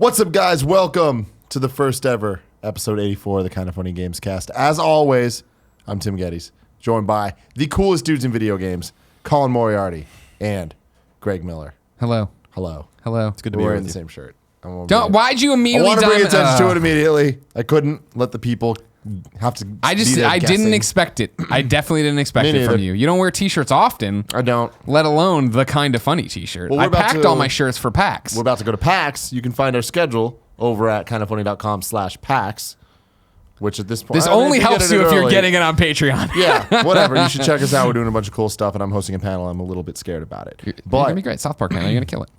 What's up, guys? Welcome to the first ever episode 84 of the Kind of Funny Gamescast. As always, I'm Tim Gettys, joined by the coolest dudes in video games, Colin Moriarty and Greg Miller. Hello. Hello. Hello. It's good to be wearing the same shirt. Why'd you immediately? I want to bring attention to it immediately. I couldn't let the people have to. I didn't expect it. I definitely didn't expect it from you. You don't wear t-shirts often. I don't. Let alone the Kind of Funny t-shirt. Well, I packed all my shirts for PAX. We're about to go to PAX. You can find our schedule over at kindoffunny.com/PAX, which at this point... This only helps you if you're getting it on Patreon. Yeah, whatever. You should check us out. We're doing a bunch of cool stuff, and I'm hosting a panel. I'm a little bit scared about it. You're going to be great. South Park panel. You're going to kill it.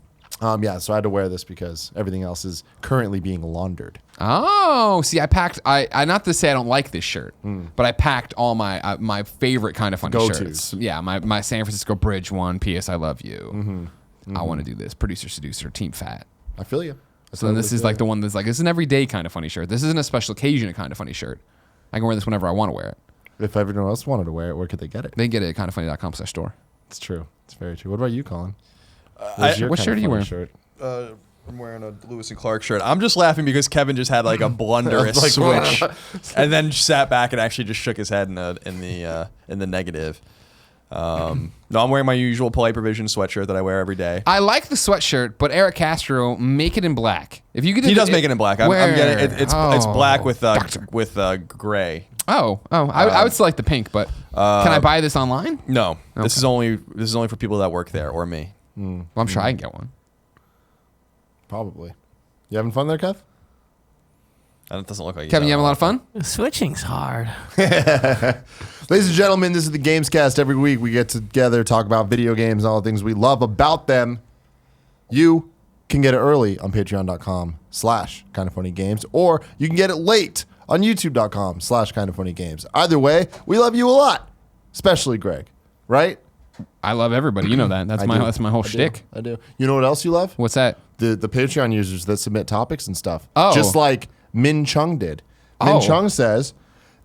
Yeah, so I had to wear this because everything else is currently being laundered. Oh, see, I packed. I not to say I don't like this shirt, but I packed all my my favorite Kind of Funny shirts. Yeah, my San Francisco Bridge one. P.S. I love you. I want to do this. Producer, seducer, team fat. I feel you. So this is like the one that's like, this is an everyday Kind of Funny shirt. This isn't a special occasion Kind of Funny shirt. I can wear this whenever I want to wear it. If everyone else wanted to wear it, where could they get it? They can get it at kindoffunny.com/store. It's true. It's very true. What about you, Colin? What shirt are you wearing? Shirt? I'm wearing a Lewis and Clark shirt. I'm just laughing because Kevin just had like a blunderous switch, and then sat back and actually just shook his head in the negative. No, I'm wearing my usual Polite Provision sweatshirt that I wear every day. I like the sweatshirt, but Eric Castro, make it in black. If you could, he does make it in black. I'm getting it. It's black with gray. I would select the pink, but can I buy this online? No, okay. This is only for people that work there or me. Well, I'm sure I can get one. Probably. You having fun there, Kev? It doesn't look like Kevin, you having a lot of fun? Switching's hard. Ladies and gentlemen, this is the Gamescast. Every week we get together, talk about video games, all the things we love about them. You can get it early on patreon.com/kindoffunnygames, or you can get it late on youtube.com/kindoffunnygames. Either way, we love you a lot, especially Greg, right? I love everybody. You know that. That's my whole shtick. I do. You know what else you love? What's that? The Patreon users that submit topics and stuff. Oh. Just like Min Chung did. Min Chung says,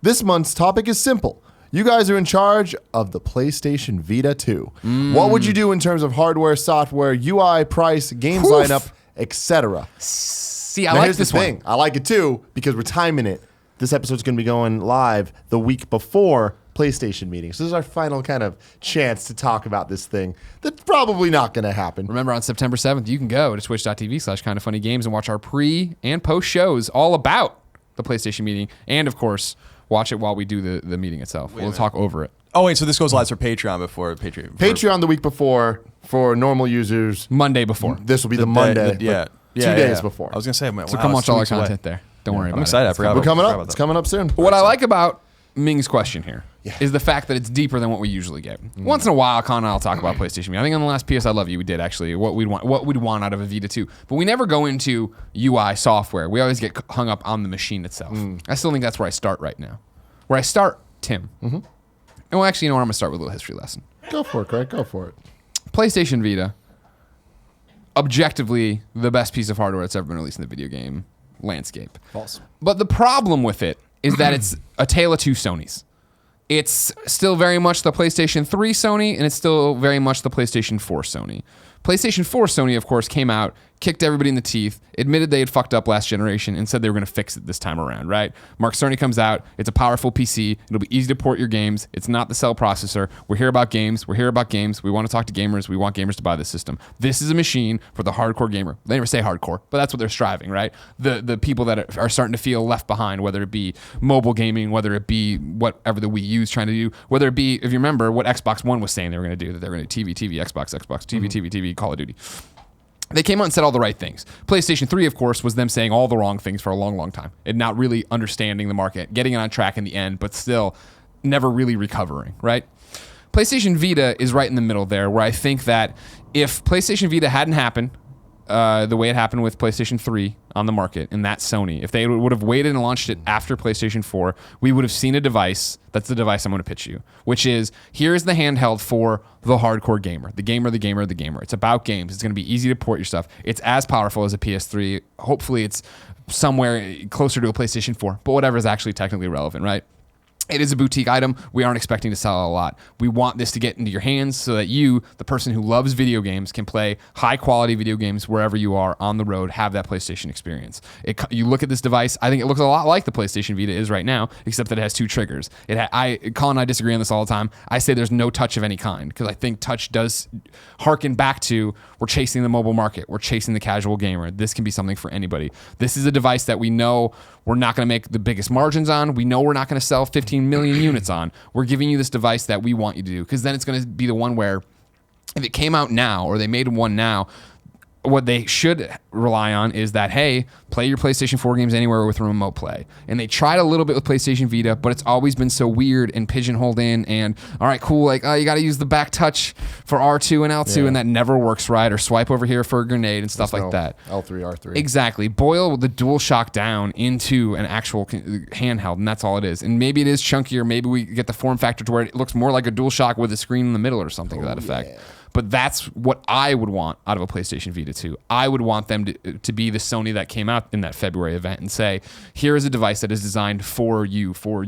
this month's topic is simple. You guys are in charge of the PlayStation Vita 2. What would you do in terms of hardware, software, UI, price, games lineup, etc.? See, I like this one. I like it too because we're timing it. This episode's going to be going live the week before PlayStation meeting. So this is our final kind of chance to talk about this thing that's probably not going to happen. Remember, on September 7th, you can go to twitch.tv/kindoffunnygames and watch our pre and post shows all about the PlayStation meeting. And, of course, watch it while we do the meeting itself. We'll talk over it. Oh, wait, so this goes live for Patreon before Patreon. Patreon the week before for normal users. Monday before. This will be the Monday. 2 days before. I was going to say, so come watch all our content there. Don't worry about it. I'm excited. I forgot. We're coming up. It's coming up soon. What I like about Ming's question here is the fact that it's deeper than what we usually get. Once in a while, Con and I'll talk about PlayStation. I think on the last PS I Love You, we did actually what we'd want out of a Vita 2. But we never go into UI software. We always get hung up on the machine itself. I still think that's where I start right now. Where I start, Tim. And well, actually, you know what? I'm going to start with a little history lesson. Go for it, Craig. Go for it. PlayStation Vita, objectively the best piece of hardware that's ever been released in the video game landscape. False. But the problem with it is that it's a tale of two Sonys. It's still very much the PlayStation 3 Sony, and it's still very much the PlayStation 4 Sony. PlayStation 4 Sony, of course, came out, kicked everybody in the teeth, admitted they had fucked up last generation, and said they were going to fix it this time around, right? Mark Cerny comes out. It's a powerful PC. It'll be easy to port your games. It's not the cell processor. We're here about games. We're here about games. We want to talk to gamers. We want gamers to buy this system. This is a machine for the hardcore gamer. They never say hardcore, but that's what they're striving, right? The people that are starting to feel left behind, whether it be mobile gaming, whether it be whatever the Wii U is trying to do, whether it be, if you remember, what Xbox One was saying they were going to do, that they were going to TV, Xbox, TV, Call of Duty. They came out and said all the right things. PlayStation 3, of course, was them saying all the wrong things for a long, long time and not really understanding the market, getting it on track in the end, but still never really recovering, right? PlayStation Vita is right in the middle there, where I think that if PlayStation Vita hadn't happened the way it happened with PlayStation 3 on the market, and that's Sony, if they would have waited and launched it after PlayStation 4, we would have seen a device, that's the device I'm going to pitch you, which is, here's the handheld for the hardcore gamer, the gamer. It's about games. It's going to be easy to port your stuff. It's as powerful as a PS3. Hopefully it's somewhere closer to a PlayStation 4, but whatever is actually technically relevant, right? It is a boutique item. We aren't expecting to sell a lot. We want this to get into your hands so that you, the person who loves video games, can play high quality video games wherever you are on the road, have that PlayStation experience. You look at this device, I think it looks a lot like the PlayStation Vita is right now, except that it has 2 triggers. Colin and I disagree on this all the time. I say there's no touch of any kind because I think touch does harken back to we're chasing the mobile market. We're chasing the casual gamer. This can be something for anybody. This is a device that we know we're not going to make the biggest margins on. We know we're not going to sell 15 million units on. We're giving you this device that we want you to do, because then it's going to be the one where if it came out now or they made one now, what they should rely on is that, hey, play your PlayStation 4 games anywhere with remote play. And they tried a little bit with PlayStation Vita, but it's always been so weird and pigeonholed in. And all right, cool, like, oh, you got to use the back touch for R2 and L2, and that never works right. Or swipe over here for a grenade and stuff like that. L3, R3. Exactly. Boil the DualShock down into an actual handheld, and that's all it is. And maybe it is chunkier. Maybe we get the form factor to where it looks more like a DualShock with a screen in the middle or something to that effect. But that's what I would want out of a PlayStation Vita 2. I would want them to be the Sony that came out in that February event and say, here is a device that is designed for you, for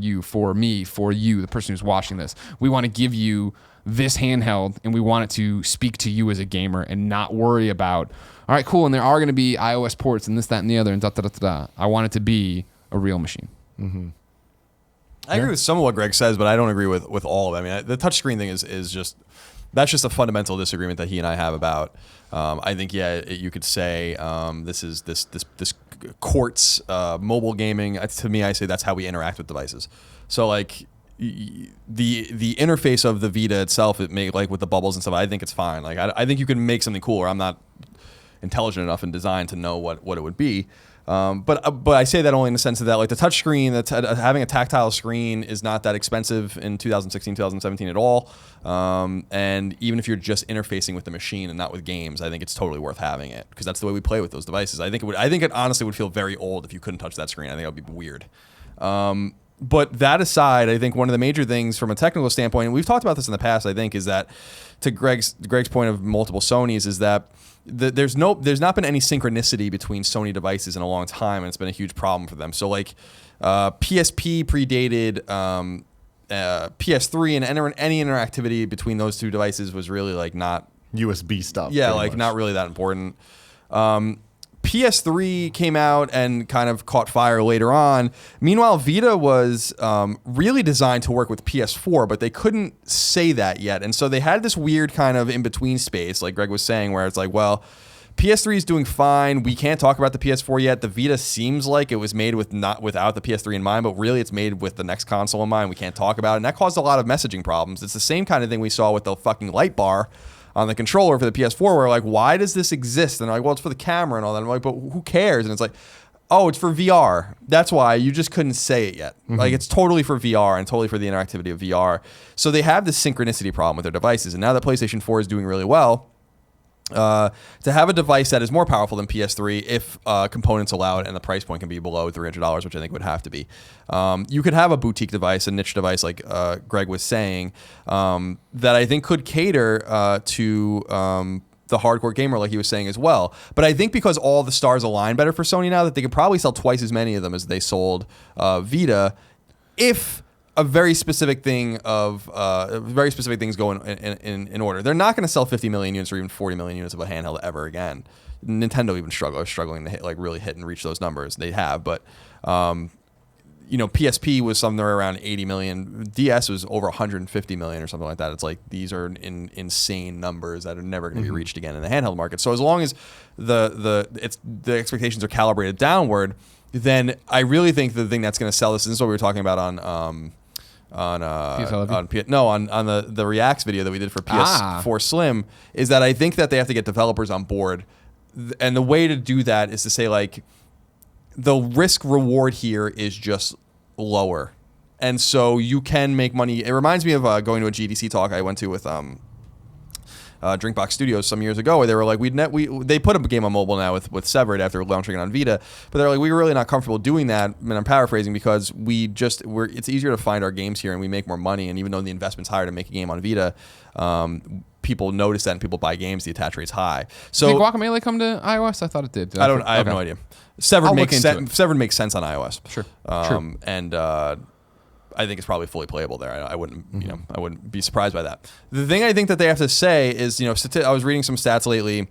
me, for you, the person who's watching this. We want to give you this handheld, and we want it to speak to you as a gamer and not worry about, all right, cool, and there are going to be iOS ports and this, that, and the other, and da-da-da-da-da. I want it to be a real machine. Mm-hmm. I agree with some of what Greg says, but I don't agree with all of it. I mean, the touchscreen thing is just... That's just a fundamental disagreement that he and I have about. I think, you could say this is this courts mobile gaming. To me, I say that's how we interact with devices. So like the interface of the Vita itself, it may like with the bubbles and stuff. I think it's fine. Like I think you can make something cooler. I'm not intelligent enough in design to know what it would be. But I say that only in the sense of that, like the touch screen, having a tactile screen is not that expensive in 2016, 2017 at all. And even if you're just interfacing with the machine and not with games, I think it's totally worth having it because that's the way we play with those devices. I think it honestly would feel very old if you couldn't touch that screen. I think it would be weird. But that aside, I think one of the major things from a technical standpoint, and we've talked about this in the past, I think, is that to Greg's point of multiple Sonys is that there's not been any synchronicity between Sony devices in a long time, and it's been a huge problem for them. So like PSP predated PS3, and any interactivity between those two devices was really like not USB stuff. Yeah, like much. Not really that important. PS3 came out and kind of caught fire later on. Meanwhile, Vita was really designed to work with PS4, but they couldn't say that yet. And so they had this weird kind of in-between space, like Greg was saying, where it's like, well, PS3 is doing fine. We can't talk about the PS4 yet. The Vita seems like it was made without the PS3 in mind, but really it's made with the next console in mind. We can't talk about it. And that caused a lot of messaging problems. It's the same kind of thing we saw with the fucking light bar on the controller for the PS4, where like, why does this exist? And they're like, well, it's for the camera and all that. I'm like, but who cares? And it's like, oh, it's for VR. That's why you just couldn't say it yet. Mm-hmm. Like it's totally for VR and totally for the interactivity of VR. So they have this synchronicity problem with their devices. And now that PlayStation 4 is doing really well, to have a device that is more powerful than PS3 if components allow it and the price point can be below $300, which I think would have to be. You could have a boutique device, a niche device like Greg was saying, that I think could cater to the hardcore gamer like he was saying as well. But I think because all the stars align better for Sony now, that they could probably sell twice as many of them as they sold Vita if a very specific thing very specific things go in order. They're not going to sell 50 million units or even 40 million units of a handheld ever again. Nintendo even struggling to really hit and reach those numbers. They have, but PSP was somewhere around 80 million. DS was over 150 million or something like that. It's like these are insane numbers that are never going to be reached again in the handheld market. So as long as the expectations are calibrated downward, then I really think the thing that's going to sell this is what we were talking about on the Reacts video that we did for PS4 Slim, is that I think that they have to get developers on board, and the way to do that is to say like the risk reward here is just lower, and so you can make money. It reminds me of going to a GDC talk I went to with Drinkbox Studios some years ago, where they were like, they put a game on mobile now with Severed after launching it on Vita, but they're like, we were really not comfortable doing that. I mean, I'm paraphrasing because it's easier to find our games here and we make more money, and even though the investment's higher to make a game on Vita, people notice that and people buy games, the attach rate's high. So did Guacamelee come to iOS? I thought it did. I have no idea. Severed makes sense on iOS. Sure. And I think it's probably fully playable there. I wouldn't, I wouldn't be surprised by that. The thing I think that they have to say is, I was reading some stats lately.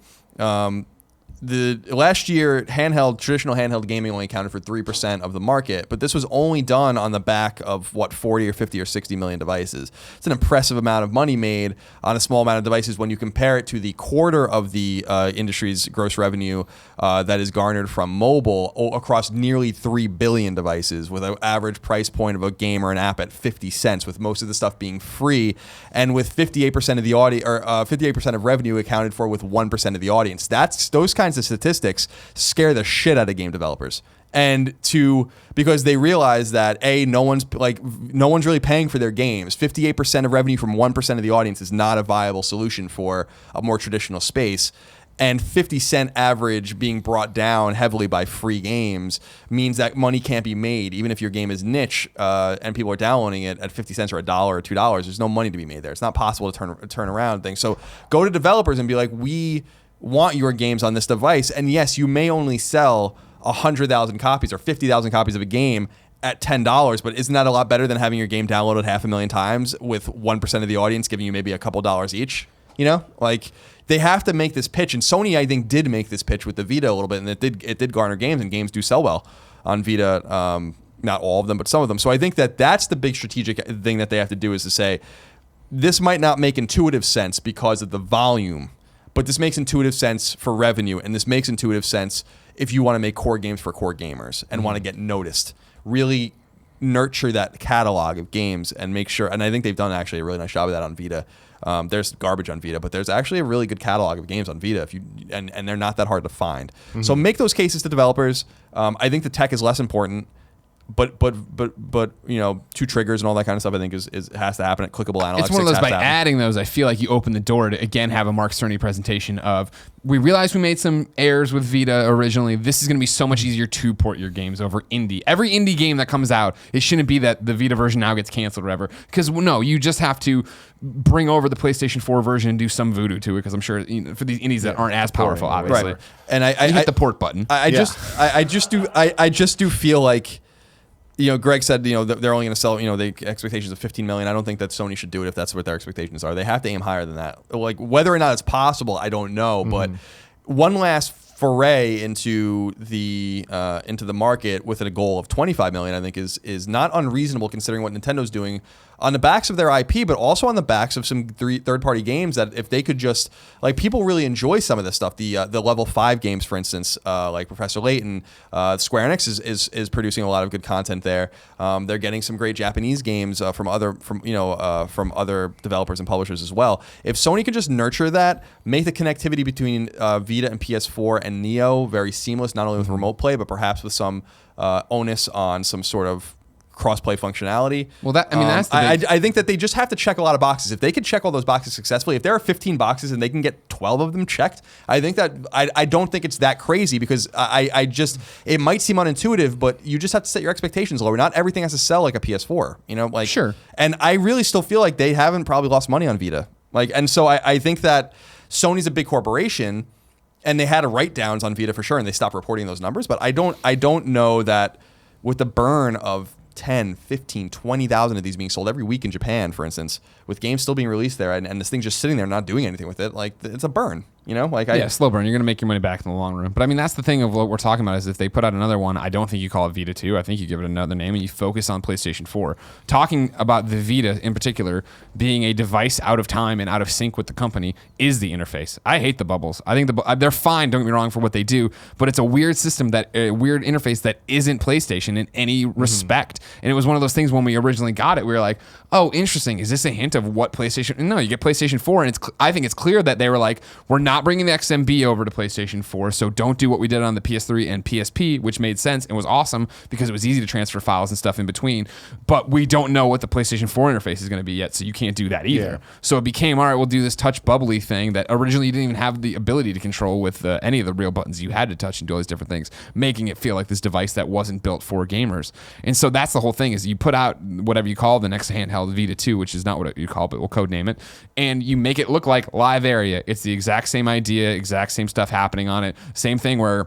The last year, traditional handheld gaming only accounted for 3% of the market, but this was only done on the back of 40 or 50 or 60 million devices. It's an impressive amount of money made on a small amount of devices when you compare it to the quarter of the industry's gross revenue that is garnered from mobile across nearly 3 billion devices, with an average price point of a game or an app at 50 cents, with most of the stuff being free, and with 58% of the 58% of revenue accounted for with 1% of the audience. Those kinds of statistics scare the shit out of game developers, because they realize that no one's really paying for their games. 58% of revenue from 1% of the audience is not a viable solution for a more traditional space. And 50-cent average being brought down heavily by free games means that money can't be made. Even if your game is niche and people are downloading it at 50 cents or $1 or $2, there's no money to be made there. It's not possible to turn around things. So go to developers and be like, we want your games on this device. And yes, you may only sell 100,000 copies or 50,000 copies of a game at $10, but isn't that a lot better than having your game downloaded 500,000 times with 1% of the audience giving you maybe a couple dollars each? They have to make this pitch, and Sony, I think, did make this pitch with the Vita a little bit, and it did garner games, and games do sell well on Vita. Not all of them, but some of them. So I think that's the big strategic thing that they have to do, is to say, this might not make intuitive sense because of the volume, but this makes intuitive sense for revenue, and this makes intuitive sense if you want to make core games for core gamers and want to get noticed. Really nurture that catalog of games and make sure, and I think they've done actually a really nice job of that on Vita. There's garbage on Vita, but there's actually a really good catalog of games on Vita, and they're not that hard to find. So make those cases to developers. I think the tech is less important. But 2 triggers and all that kind of stuff, I think is has to happen at clickable analog. It's one of those, by adding those, I feel like you open the door to again have a Mark Cerny presentation of, we realized we made some errors with Vita originally. This is going to be so much easier to port your games over indie. Every indie game that comes out, it shouldn't be that the Vita version now gets canceled or whatever. Because no, you just have to bring over the PlayStation 4 version and do some voodoo to it. Because I'm sure for these indies that aren't as powerful, obviously, right. And I hit the port button. I just do feel like, Greg said, they're only going to sell, the expectations of 15 million. I don't think that Sony should do it if that's what their expectations are. They have to aim higher than that. Like, whether or not it's possible, I don't know. But one last foray into the market with a goal of 25 million, I think is not unreasonable, considering what Nintendo's doing on the backs of their IP, but also on the backs of some third-party games that if they could just, people really enjoy some of this stuff. The level 5 games, for instance, like Professor Layton, Square Enix is producing a lot of good content there. They're getting some great Japanese games from other developers and publishers as well. If Sony could just nurture that, make the connectivity between Vita and PS4 and Neo very seamless, not only with remote play, but perhaps with some onus on some sort of cross-play functionality. Well, that's the big... I think that they just have to check a lot of boxes. If they could check all those boxes successfully, if there are 15 boxes and they can get 12 of them checked, I think that I don't think it's that crazy, because it might seem unintuitive, but you just have to set your expectations lower. Not everything has to sell like a PS4, Sure. And I really still feel like they haven't probably lost money on Vita. And so I think that Sony's a big corporation, and they had write-downs on Vita for sure, and they stopped reporting those numbers. But I don't know that with the burn of 10, 15, 20,000 of these being sold every week in Japan, for instance, with games still being released there, and this thing just sitting there not doing anything with it, it's a burn. Slow burn. You're going to make your money back in the long run. But that's the thing of what we're talking about, is if they put out another one, I don't think you call it Vita 2. I think you give it another name and you focus on PlayStation 4. Talking about the Vita in particular being a device out of time and out of sync with the company is the interface. I hate the bubbles. I think they're fine, don't get me wrong, for what they do, but it's a weird system, a weird interface that isn't PlayStation in any respect. And it was one of those things when we originally got it, we were like, oh, interesting. Is this a hint of what PlayStation... No, you get PlayStation 4, and I think it's clear that they were like, we're not bringing the XMB over to PlayStation 4, so don't do what we did on the PS3 and PSP, which made sense and was awesome because it was easy to transfer files and stuff in between, but we don't know what the PlayStation 4 interface is going to be yet, so you can't do that either. Yeah. So it became, all right, we'll do this touch bubbly thing that originally you didn't even have the ability to control with any of the real buttons. You had to touch and do all these different things, making it feel like this device that wasn't built for gamers. And so that's the whole thing, is you put out whatever you call the next handheld, Vita 2, which is not what you call it, but we'll code name it, and you make it look like live area. It's the exact same idea, exact same stuff happening on it. Same thing where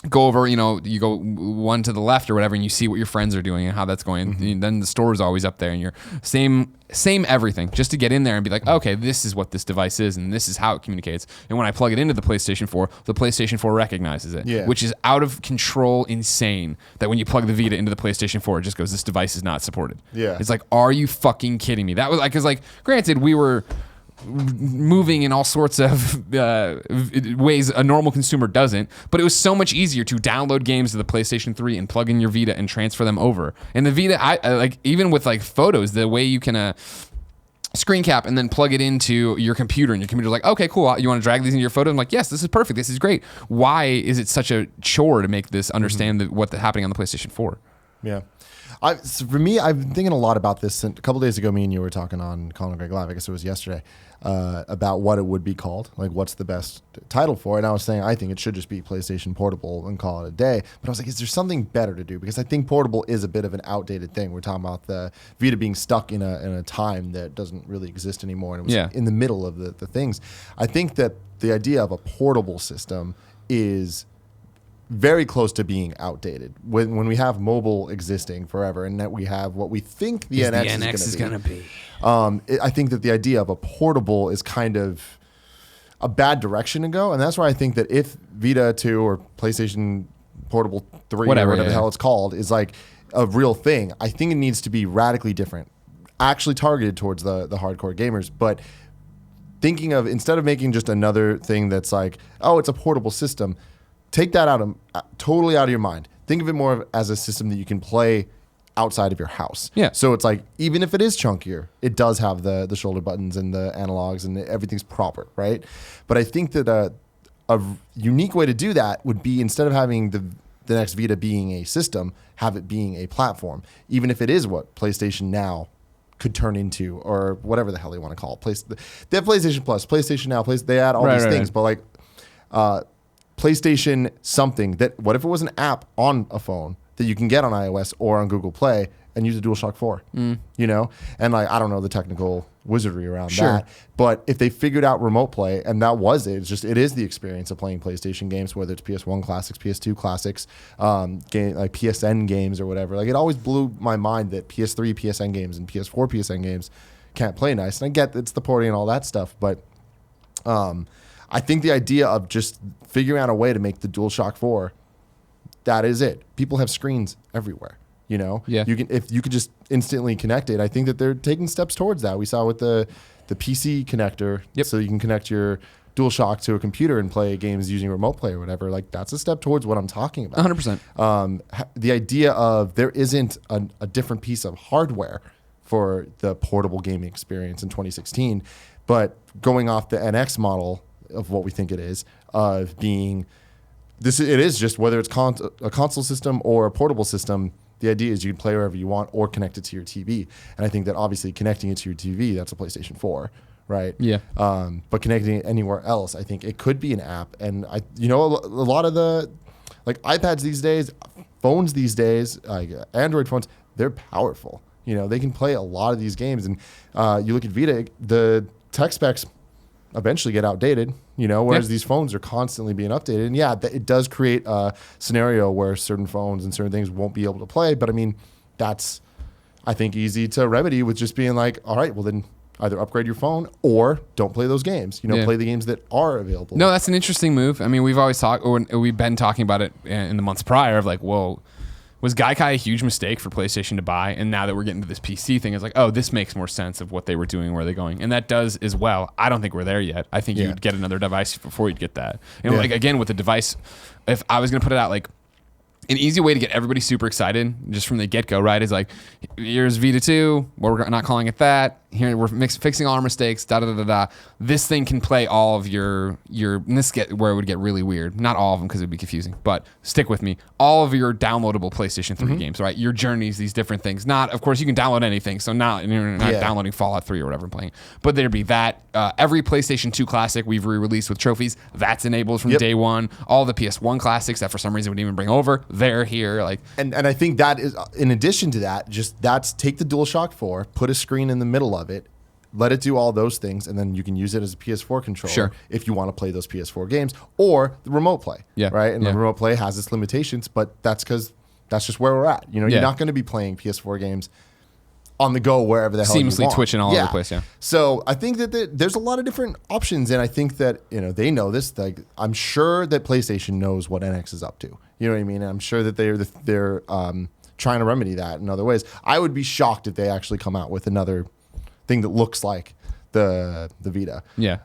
go over, you go one to the left or whatever, and you see what your friends are doing and how that's going. And then the store is always up there, and you're same everything, just to get in there and be like, okay, this is what this device is, and this is how it communicates. And when I plug it into the PlayStation 4, the PlayStation 4 recognizes it, which is out of control, insane. That when you plug the Vita into the PlayStation 4, it just goes, this device is not supported. Yeah, it's like, are you fucking kidding me? That was like, because like, granted, we were moving in all sorts of ways a normal consumer doesn't, but it was so much easier to download games to the PlayStation 3 and plug in your Vita and transfer them over. And the Vita, I like, even with like photos, the way you can screen cap and then plug it into your computer, and your computer's like, okay, cool, you want to drag these into your photo? I'm like, yes, this is perfect, this is great. Why is it such a chore to make this understand what's happening on the PlayStation 4? Yeah. So for me, I've been thinking a lot about this. A couple days ago, me and you were talking on Colin and Greg Live, I guess it was yesterday, about what it would be called, like what's the best title for it. And I was saying I think it should just be PlayStation Portable and call it a day. But I was like, is there something better to do? Because I think Portable is a bit of an outdated thing. We're talking about the Vita being stuck in a time that doesn't really exist anymore. And it was in the middle of the things. I think that the idea of a portable system is very close to being outdated when we have mobile existing forever, and that we have what we think the NX is going to be. I think that the idea of a portable is kind of a bad direction to go, and that's why I think that if Vita 2 or PlayStation Portable 3 whatever, or whatever the hell it's called is like a real thing, I think it needs to be radically different, actually targeted towards the hardcore gamers, but thinking of, instead of making just another thing that's like, oh, it's a portable system, take that totally out of your mind. Think of it more as a system that you can play outside of your house. Yeah. So it's like, even if it is chunkier, it does have the shoulder buttons and the analogs and everything's proper, right? But I think that a unique way to do that would be, instead of having the next Vita being a system, have it being a platform, even if it is what PlayStation Now could turn into, or whatever the hell they want to call it. They have PlayStation Plus, PlayStation Now, they add all these things, but like PlayStation something that, what if it was an app on a phone that you can get on iOS or on Google Play and use a DualShock 4, and like, I don't know the technical wizardry around that, but if they figured out remote play, and that was it is the experience of playing PlayStation games, whether it's PS1 classics, PS2 classics, like PSN games or whatever. Like, it always blew my mind that PS3 PSN games and PS4 PSN games can't play nice, and I get it's the porting and all that stuff, but I think the idea of just figuring out a way to make the DualShock 4, that is it. People have screens everywhere, Yeah. If you could just instantly connect it, I think that they're taking steps towards that. We saw with the PC connector, so you can connect your DualShock to a computer and play games using remote play or whatever. Like, that's a step towards what I'm talking about. 100%. The idea of there isn't a different piece of hardware for the portable gaming experience in 2016, but going off the NX model of what we think it is, of being this, it is just, whether it's a console system or a portable system, the idea is you can play wherever you want or connect it to your TV. And I think that obviously connecting it to your TV, that's a PlayStation 4, right? Yeah. But connecting it anywhere else, I think it could be an app. And a lot of the, like, iPads these days, phones these days, like Android phones, they're powerful. They can play a lot of these games. And you look at Vita, the tech specs eventually get outdated, whereas these phones are constantly being updated. And it does create a scenario where certain phones and certain things won't be able to play. But I mean, that's, I think, easy to remedy with just being like, all right, well then either upgrade your phone or don't play those games, play the games that are available. No, that's an interesting move. I mean, we've been talking about it in the months prior of like, whoa, was Gaikai a huge mistake for PlayStation to buy? And now that we're getting to this PC thing, it's like, oh, this makes more sense of what they were doing, where they're going. And that does as well. I don't think we're there yet. I think you'd get another device before you'd get that. Like, again, with the device, if I was going to put it out, like, an easy way to get everybody super excited just from the get-go, right, is like, here's Vita 2, we're not calling it that. Here we're fixing all our mistakes, da-da-da-da-da. This thing can play all of your and this get where it would get really weird. Not all of them because it would be confusing, but stick with me. All of your downloadable PlayStation 3 games, right? Your journeys, these different things. Not, of course, you can download anything, so you're not downloading Fallout 3 or whatever I'm playing. But there'd be that. Every PlayStation 2 classic we've re-released with trophies, that's enabled from day one. All the PS1 classics that for some reason we didn't even bring over, they're here. Like, and I think that is, in addition to that, take the DualShock 4, put a screen in the middle of it, let it do all those things, and then you can use it as a PS4 controller if you want to play those PS4 games, or the remote play, right? And the remote play has its limitations, but that's because that's just where we're at. You know, you're not going to be playing PS4 games on the go wherever the hell you want. Seamlessly twitching all over the place, So I think that there's a lot of different options, and I think that, you know, they know this. Like, I'm sure that PlayStation knows what NX is up to. You know what I mean? And I'm sure that they're trying to remedy that in other ways. I would be shocked if they actually come out with another thing that looks like the Vita. Yeah.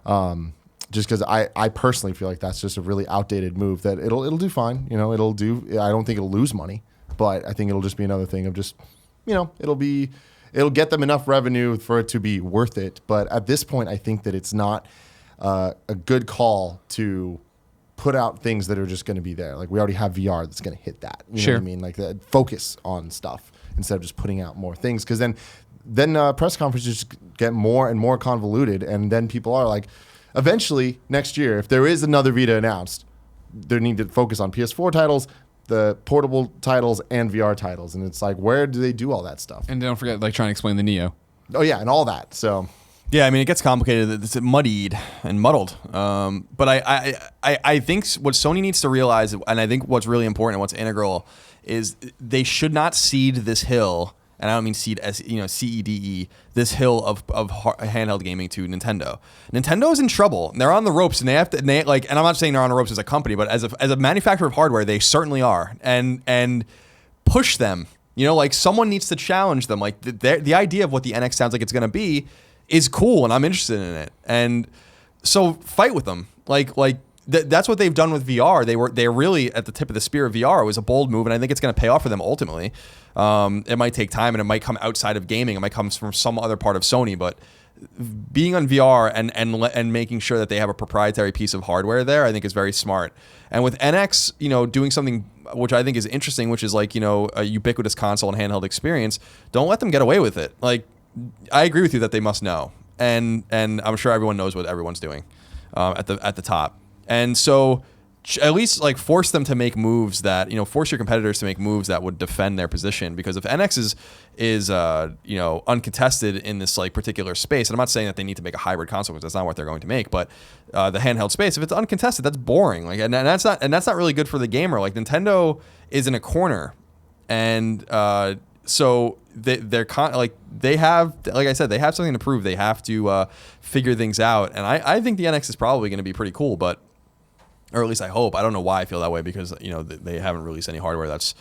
Just because I personally feel like that's just a really outdated move that it'll do fine. You know, I don't think it'll lose money, but I think it'll just be another thing of just, you know, it'll get them enough revenue for it to be worth it. But at this point, I think that it's not a good call to put out things that are just going to be there. Like, we already have VR that's going to hit that. You know what I mean? Like, focus on stuff instead of just putting out more things. Because then press conferences get more and more convoluted, and then people are like, eventually next year, if there is another Vita announced, they need to focus on PS4 titles, the portable titles, and VR titles. And it's like, where do they do all that stuff? And don't forget, like, trying to explain the Neo. Oh yeah, and all that. So yeah, I mean, it gets complicated. It's muddied and muddled. But I think what Sony needs to realize, and I think what's really important and what's integral, is they should not cede this hill. And I don't mean seed as, you know, CEDE, this hill of handheld gaming to Nintendo. Nintendo is in trouble. They're on the ropes, and and I'm not saying they're on the ropes as a company, but as a manufacturer of hardware, they certainly are. And push them. You know, like, someone needs to challenge them. Like, the idea of what the NX sounds like it's going to be is cool, and I'm interested in it. And so fight with them. That's what they've done with VR. They're really at the tip of the spear of VR. It was a bold move, and I think it's going to pay off for them ultimately. It might take time, and it might come outside of gaming. It might come from some other part of Sony, but being on VR and making sure that they have a proprietary piece of hardware there, I think is very smart. And with NX, you know, doing something which I think is interesting, which is like, you know, a ubiquitous console and handheld experience. Don't let them get away with it. Like, I agree with you that they must know, and I'm sure everyone knows what everyone's doing at the top. And so at least, like, force them to make moves that, you know, force your competitors to make moves that would defend their position. Because if NX is you know, uncontested in this, like, particular space, and I'm not saying that they need to make a hybrid console, because that's not what they're going to make, but the handheld space, if it's uncontested, that's boring. Like, and that's not really good for the gamer. Like, Nintendo is in a corner, and so they have, like I said, they have something to prove. They have to figure things out, and I think the NX is probably going to be pretty cool, but. Or at least I hope. I don't know why I feel that way, because, you know, they haven't released any hardware that's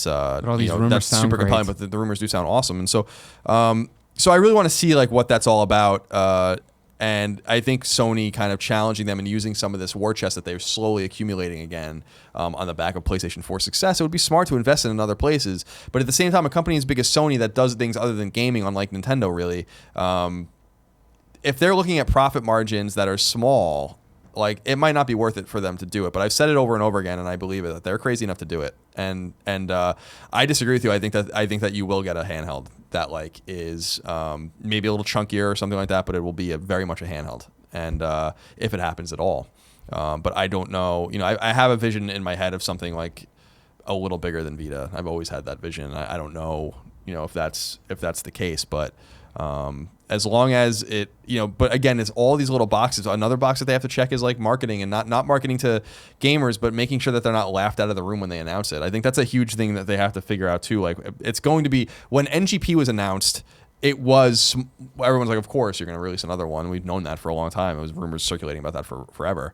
all these rumors that's sound super great. compelling, but the rumors do sound awesome. And so I really want to see, like, what that's all about. And I think Sony kind of challenging them and using some of this war chest that they're slowly accumulating again on the back of PlayStation 4 success. It would be smart to invest in other places, but at the same time, a company as big as Sony that does things other than gaming, unlike Nintendo, really, if they're looking at profit margins that are small, like, it might not be worth it for them to do it. But I've said it over and over again, and I believe it, that they're crazy enough to do it. And I disagree with you. I think that you will get a handheld that, like, is maybe a little chunkier or something like that, but it will be very much a handheld. And if it happens at all, but I don't know. You know, I have a vision in my head of something like a little bigger than Vita. I've always had that vision. I don't know, you know, if that's the case, but. As long as it, you know, but again, it's all these little boxes. Another box that they have to check is, like, marketing, and not marketing to gamers, but making sure that they're not laughed out of the room when they announce it. I think that's a huge thing that they have to figure out too. Like, it's going to be, when NGP was announced, everyone's like, of course you're going to release another one. We've known that for a long time. It was rumors circulating about that for forever.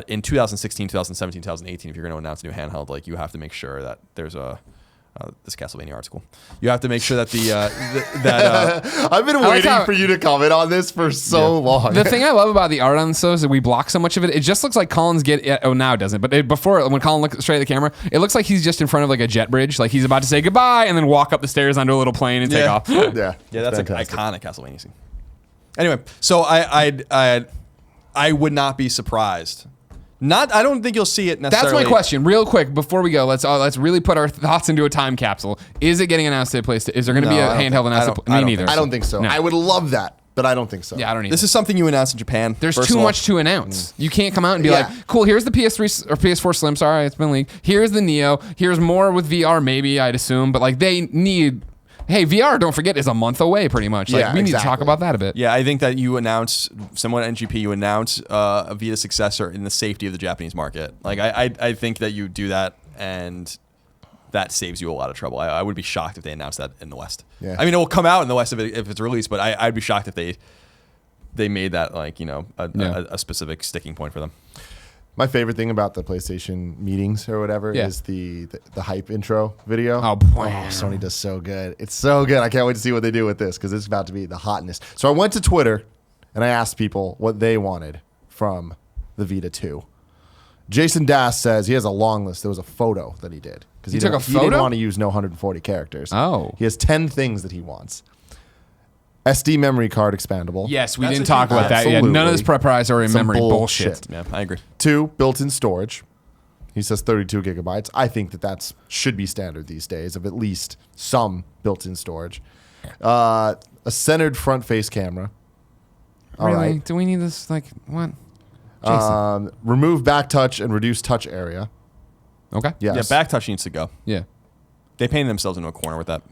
In 2016, 2017, 2018, if you're going to announce a new handheld, like, you have to make sure that there's this Castlevania article. You have to make sure that I've been waiting for you to comment on this for so long. The thing I love about the art on this, though, is that we block so much of it. It just looks like Colin's now it doesn't. But before, when Colin looks straight at the camera, it looks like he's just in front of, like, a jet bridge. Like, he's about to say goodbye and then walk up the stairs onto a little plane and take off. Yeah, that's an iconic Castlevania scene. Anyway, so I would not be surprised. I don't think you'll see it necessarily. That's my question. Real quick, before we go, let's really put our thoughts into a time capsule. Is it getting announced at PlayStation? Is there going to be a handheld announced? Me neither. I don't think so. No. I would love that, but I don't think so. Yeah, I don't either. This is something you announce in Japan. There's too much to announce. You can't come out and be like, cool, here's the PS3 or PS4 Slim. Sorry, it's been leaked. Here's the Neo. Here's more with VR, maybe, I'd assume. But, like, they need... Hey, VR, don't forget, is a month away pretty much. Like, Yeah, we need to talk exactly. about that a bit. Yeah, I think that you announce, someone at NGP, you announce a Vita successor in the safety of the Japanese market. Like, I think that you do that, and that saves you a lot of trouble. I would be shocked if they announced that in the West. Yeah. I mean, it will come out in the West if it's released, but I'd be shocked if they made that, like, you know, a specific sticking point for them. My favorite thing about the PlayStation meetings or whatever is the hype intro video. Oh, boy. Sony does so good. It's so good. I can't wait to see what they do with this because it's about to be the hotness. So I went to Twitter and I asked people what they wanted from the Vita 2. Jason Dass says he has a long list. There was a photo that he did. Because He took a He didn't photo? want to use no 140 characters. Oh. He has 10 things that he wants. SD memory card expandable. Yes, we That's didn't a talk huge- about that yet. None of this Absolutely. proprietary Some memory bullshit. bullshit. Yeah, I agree. 2, built-in storage. He says 32 gigabytes. I think that should be standard these days of at least some built-in storage. A centered front-face camera. All Really? right. Do we need this? Like, what? Jason. Remove back touch and reduce touch area. Okay. Yes. Yeah, back touch needs to go. Yeah. They painted themselves into a corner with that.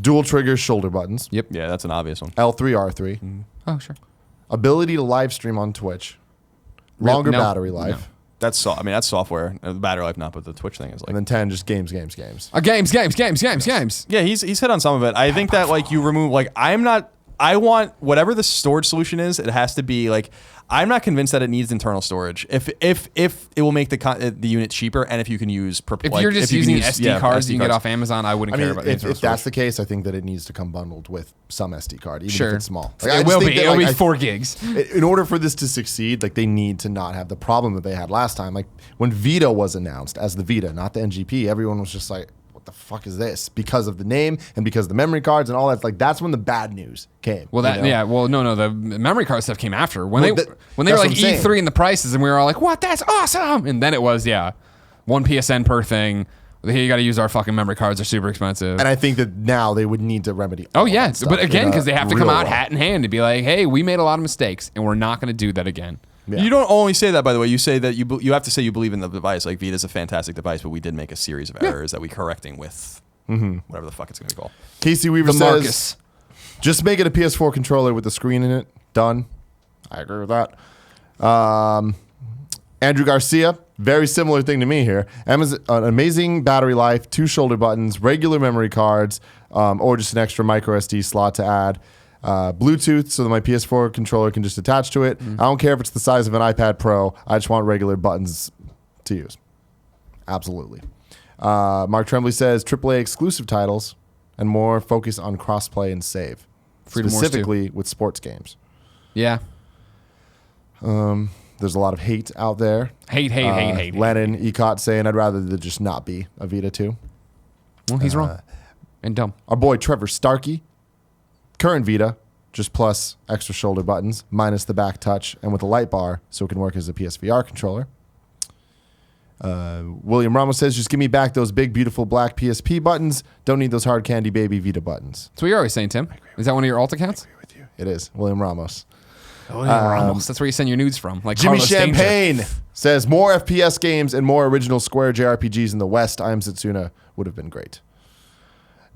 Dual trigger shoulder buttons. Yep. Yeah, that's an obvious one. L3, R3. Oh, sure. Ability to live stream on Twitch. Longer No. battery life. No. That's that's software. The battery life, not, but the Twitch thing is like. And then 10, just games. Games. Yeah, he's hit on some of it. I think that like you remove like I want whatever the storage solution is. It has to be like I'm not convinced that it needs internal storage. If it will make the unit cheaper, and if you can use If you're just using SD cards you can get off Amazon, I wouldn't I care mean, about the if internal that's storage. the case, I think that it needs to come bundled with some SD card, even Sure. if it's small. Like, I It just will think be. that, It'll like, be 4 gigs. In order for this to succeed, like they need to not have the problem that they had last time. Like when Vita was announced as the Vita, not the NGP, everyone was just like, "What the fuck is this?" Because of the name and because of the memory cards and all that. Like that's when the bad news came. Well, that you know? yeah. Well, no. The memory card stuff came after when Well, they that- were that's like what I'm saying. E3 and the prices, and we were all like, "What? That's awesome!" And then it was one PSN per thing. Hey, you got to use our fucking memory cards. They're super expensive. And I think that now they would need to remedy. Oh all yeah, that stuff but again, in a because they have to come real out way. hat in hand to be like, "Hey, we made a lot of mistakes, and we're not going to do that again." Yeah. You don't only say that, by the way. You say that you have to say you believe in the device. Like Vita's a fantastic device, but we did make a series of errors that we're correcting with whatever the fuck it's going to be called. Casey Weaver The says, Marcus. just make it a PS4 controller with the screen in it. Done. I agree with that. Andrew Garcia, very similar thing to me here. Amazon, an amazing battery life, 2 shoulder buttons, regular memory cards, or just an extra micro SD slot to add. Bluetooth so that my PS4 controller can just attach to it. I don't care if it's the size of an iPad Pro. I just want regular buttons to use. Absolutely. Mark Tremblay says AAA exclusive titles and more focus on crossplay and save, Freedom Wars 2. specifically with sports games. Yeah, There's a lot of hate out there. hate. Lennon, Ecot saying I'd rather there just not be a Vita 2. Well, he's wrong and dumb. Our boy Trevor Starkey, current Vita, just plus extra shoulder buttons, minus the back touch, and with a light bar so it can work as a PSVR controller. William Ramos says, just give me back those big, beautiful black PSP buttons. Don't need those hard candy baby Vita buttons. That's what you're always saying, Tim. Is that one of your alt accounts? With you. It is. William Ramos. Ramos. That's where you send your nudes from. Like Jimmy Carlos Danger. Champagne says, more FPS games and more original Square JRPGs in the West. I Am Setsuna would have been great.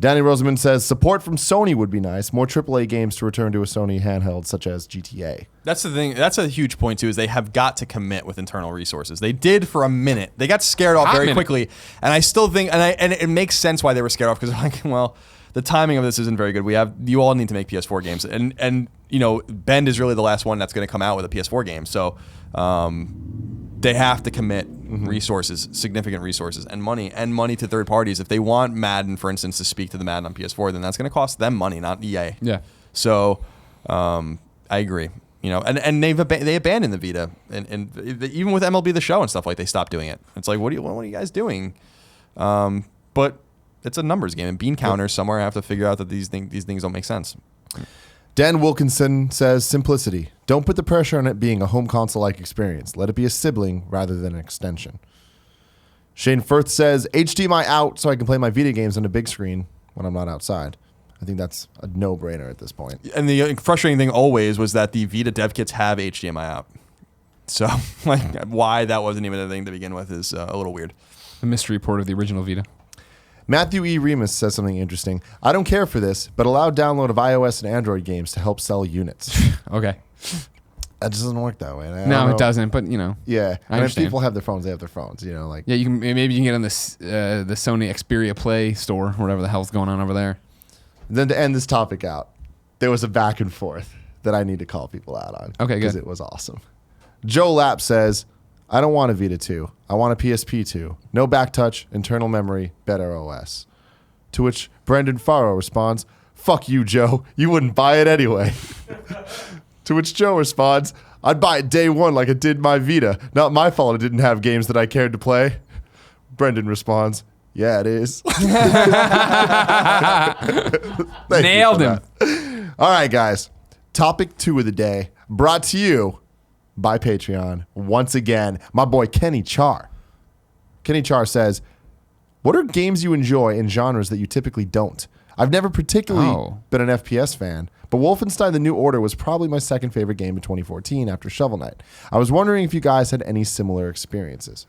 Danny Rosamond says, support from Sony would be nice. More AAA games to return to a Sony handheld, such as GTA. That's the thing. That's a huge point too. Is they have got to commit with internal resources. They did for a minute. They got scared off Hot very minute. quickly, and I still think, and it makes sense why they were scared off because they're like, well, the timing of this isn't very good. You all need to make PS4 games, and you know, Bend is really the last one that's going to come out with a PS4 game. So they have to commit resources, significant resources, and money to third parties. If they want Madden, for instance, to speak to the Madden on PS4, then that's going to cost them money, not EA. Yeah. So I agree. You know, and they abandoned the Vita, and even with MLB The Show and stuff, like they stopped doing it. It's like, what are you guys doing? But it's a numbers game, and bean counters somewhere have to figure out that these things don't make sense. Dan Wilkinson says, simplicity. Don't put the pressure on it being a home console-like experience. Let it be a sibling rather than an extension. Shane Firth says, HDMI out so I can play my Vita games on a big screen when I'm not outside. I think that's a no-brainer at this point. And the frustrating thing always was that the Vita dev kits have HDMI out. So, like, why that wasn't even a thing to begin with is a little weird. The mystery report of the original Vita. Matthew E. Remus says something interesting. I don't care for this, but allow download of iOS and Android games to help sell units. Okay. That just doesn't work that way. No, it doesn't. But Yeah, I and if understand. people have their phones, they have their phones. Like Yeah, maybe you can get on this the Sony Xperia Play store, whatever the hell's going on over there. Then to end this topic out, there was a back and forth that I need to call people out on. Okay, good. Because it was awesome. Joe Lapp says, I don't want a Vita 2. I want a PSP 2. No back touch, internal memory, better OS. To which Brendan Farrow responds, fuck you, Joe. You wouldn't buy it anyway. To which Joe responds, I'd buy it day one like it did my Vita. Not my fault it didn't have games that I cared to play. Brendan responds, yeah, it is. Nailed him. All right, guys. Topic 2 of the day, brought to you by Patreon. Once again, my boy Kenny Char. Kenny Char says, what are games you enjoy in genres that you typically don't? I've never particularly been an FPS fan, but Wolfenstein: The New Order was probably my second favorite game of 2014 after Shovel Knight. I was wondering if you guys had any similar experiences.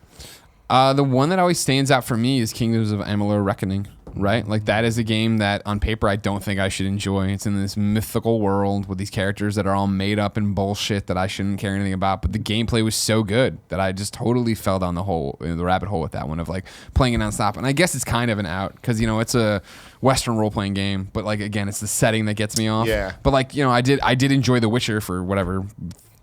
The one that always stands out for me is Kingdoms of Amalur Reckoning, right? Like, that is a game that on paper I don't think I should enjoy. It's in this mythical world with these characters that are all made up and bullshit that I shouldn't care anything about. But the gameplay was so good that I just totally fell down the rabbit hole with that one of like playing it nonstop. And I guess it's kind of an out because it's a Western role playing game, but like again, it's the setting that gets me off. Yeah. But like I did enjoy The Witcher for whatever.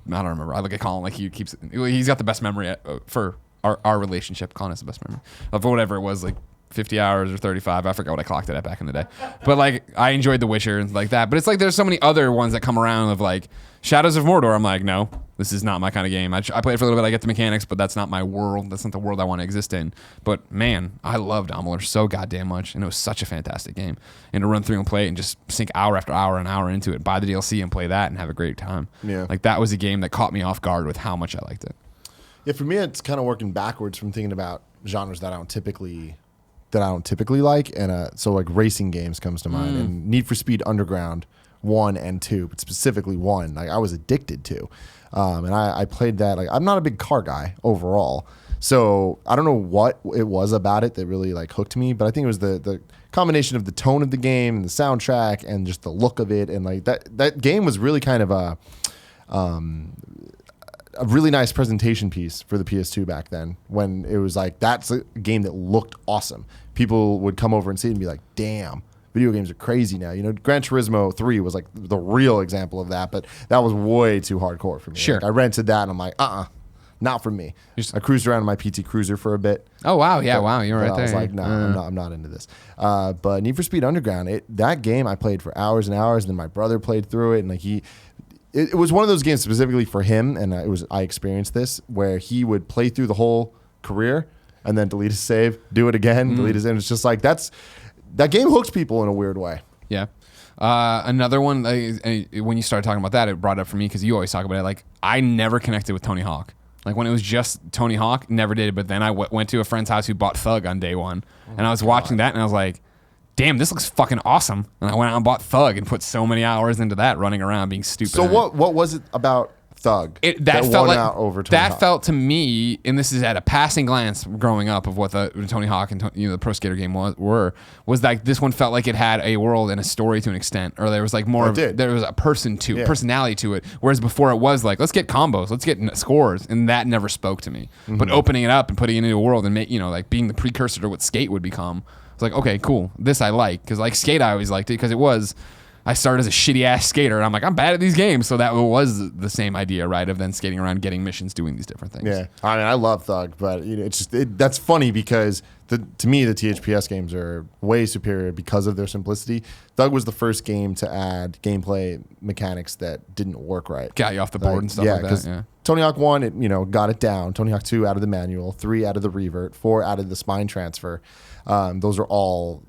I don't remember. I look at Colin like he's got the best memory for our relationship. Colin has the best memory of whatever it was, like 50 hours or 35. I forgot what I clocked it at back in the day. But like I enjoyed The Witcher and like that. But it's like there's so many other ones that come around of like Shadows of Mordor. I'm like, no, this is not my kind of game. I played for a little bit. I get the mechanics, but that's not my world. That's not the world I want to exist in. But man, I loved Amalur so goddamn much. And it was such a fantastic game. And to run through and play it and just sink hour after hour and hour into it, buy the DLC and play that and have a great time. Yeah. Like that was a game that caught me off guard with how much I liked it. Yeah, for me, it's kind of working backwards from thinking about genres that I don't typically like, and so like racing games comes to mind, and Need for Speed Underground 1 and 2, but specifically 1, like I was addicted to, and I played that. Like I'm not a big car guy overall, so I don't know what it was about it that really like hooked me, but I think it was the combination of the tone of the game and the soundtrack and just the look of it, and like that game was really kind of a really nice presentation piece for the PS2 back then, when it was like, that's a game that looked awesome. People would come over and see it and be like, damn, video games are crazy now. Gran Turismo 3 was like the real example of that, but that was way too hardcore for me. Sure. Like, I rented that and I'm like, not for me. I cruised around in my PT Cruiser for a bit. Oh, wow. Yeah, wow. You're right there. I was like, no, I'm not into this. But Need for Speed Underground, that game I played for hours and hours, and then my brother played through it, and like it was one of those games specifically for him, and I experienced this, where he would play through the whole career and then delete his save, do it again, delete his save. It's just like that game hooks people in a weird way. Yeah. Another one, when you started talking about that, it brought it up for me because you always talk about it. Like, I never connected with Tony Hawk. Like, when it was just Tony Hawk, never did. But then I went to a friend's house who bought Thug on day one, and I was watching that, and I was like, damn, this looks fucking awesome. And I went out and bought Thug and put so many hours into that, running around being stupid. So what was it about Thug that felt won like out over Tony Hawk? That felt to me, and this is at a passing glance growing up of what the Tony Hawk and the Pro Skater game was like this one felt like it had a world and a story to an extent, or there was like more there was a personality to it, whereas before it was like, let's get combos, let's get scores, and that never spoke to me. But opening it up and putting it into a world and like being the precursor to what Skate would become, it's like, okay, cool, this I like, because like Skate I always liked it because I started as a shitty ass skater, and I'm like, I'm bad at these games. So that was the same idea, right? Of then skating around, getting missions, doing these different things. Yeah, I mean, I love Thug, but it's just that's funny because to me the THPS games are way superior because of their simplicity. Thug was the first game to add gameplay mechanics that didn't work right, Got you off the board and stuff like that. Yeah. Tony Hawk 1, it got it down. Tony Hawk 2 out of the manual, 3 out of the revert, 4 out of the spine transfer. Those are all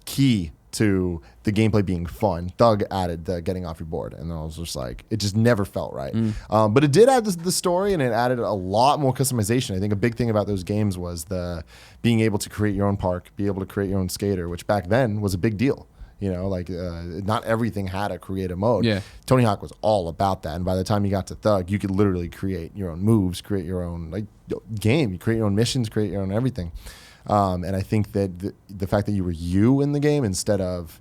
key to the gameplay being fun. Thug added the getting off your board, and I was just like, it just never felt right. But it did add the story, and it added a lot more customization. I think a big thing about those games was the being able to create your own park, be able to create your own skater, which back then was a big deal. Not everything had a creative mode. Yeah. Tony Hawk was all about that, and by the time you got to Thug, you could literally create your own moves, create your own game, you create your own missions, create your own everything. And I think that the fact that you were you in the game instead of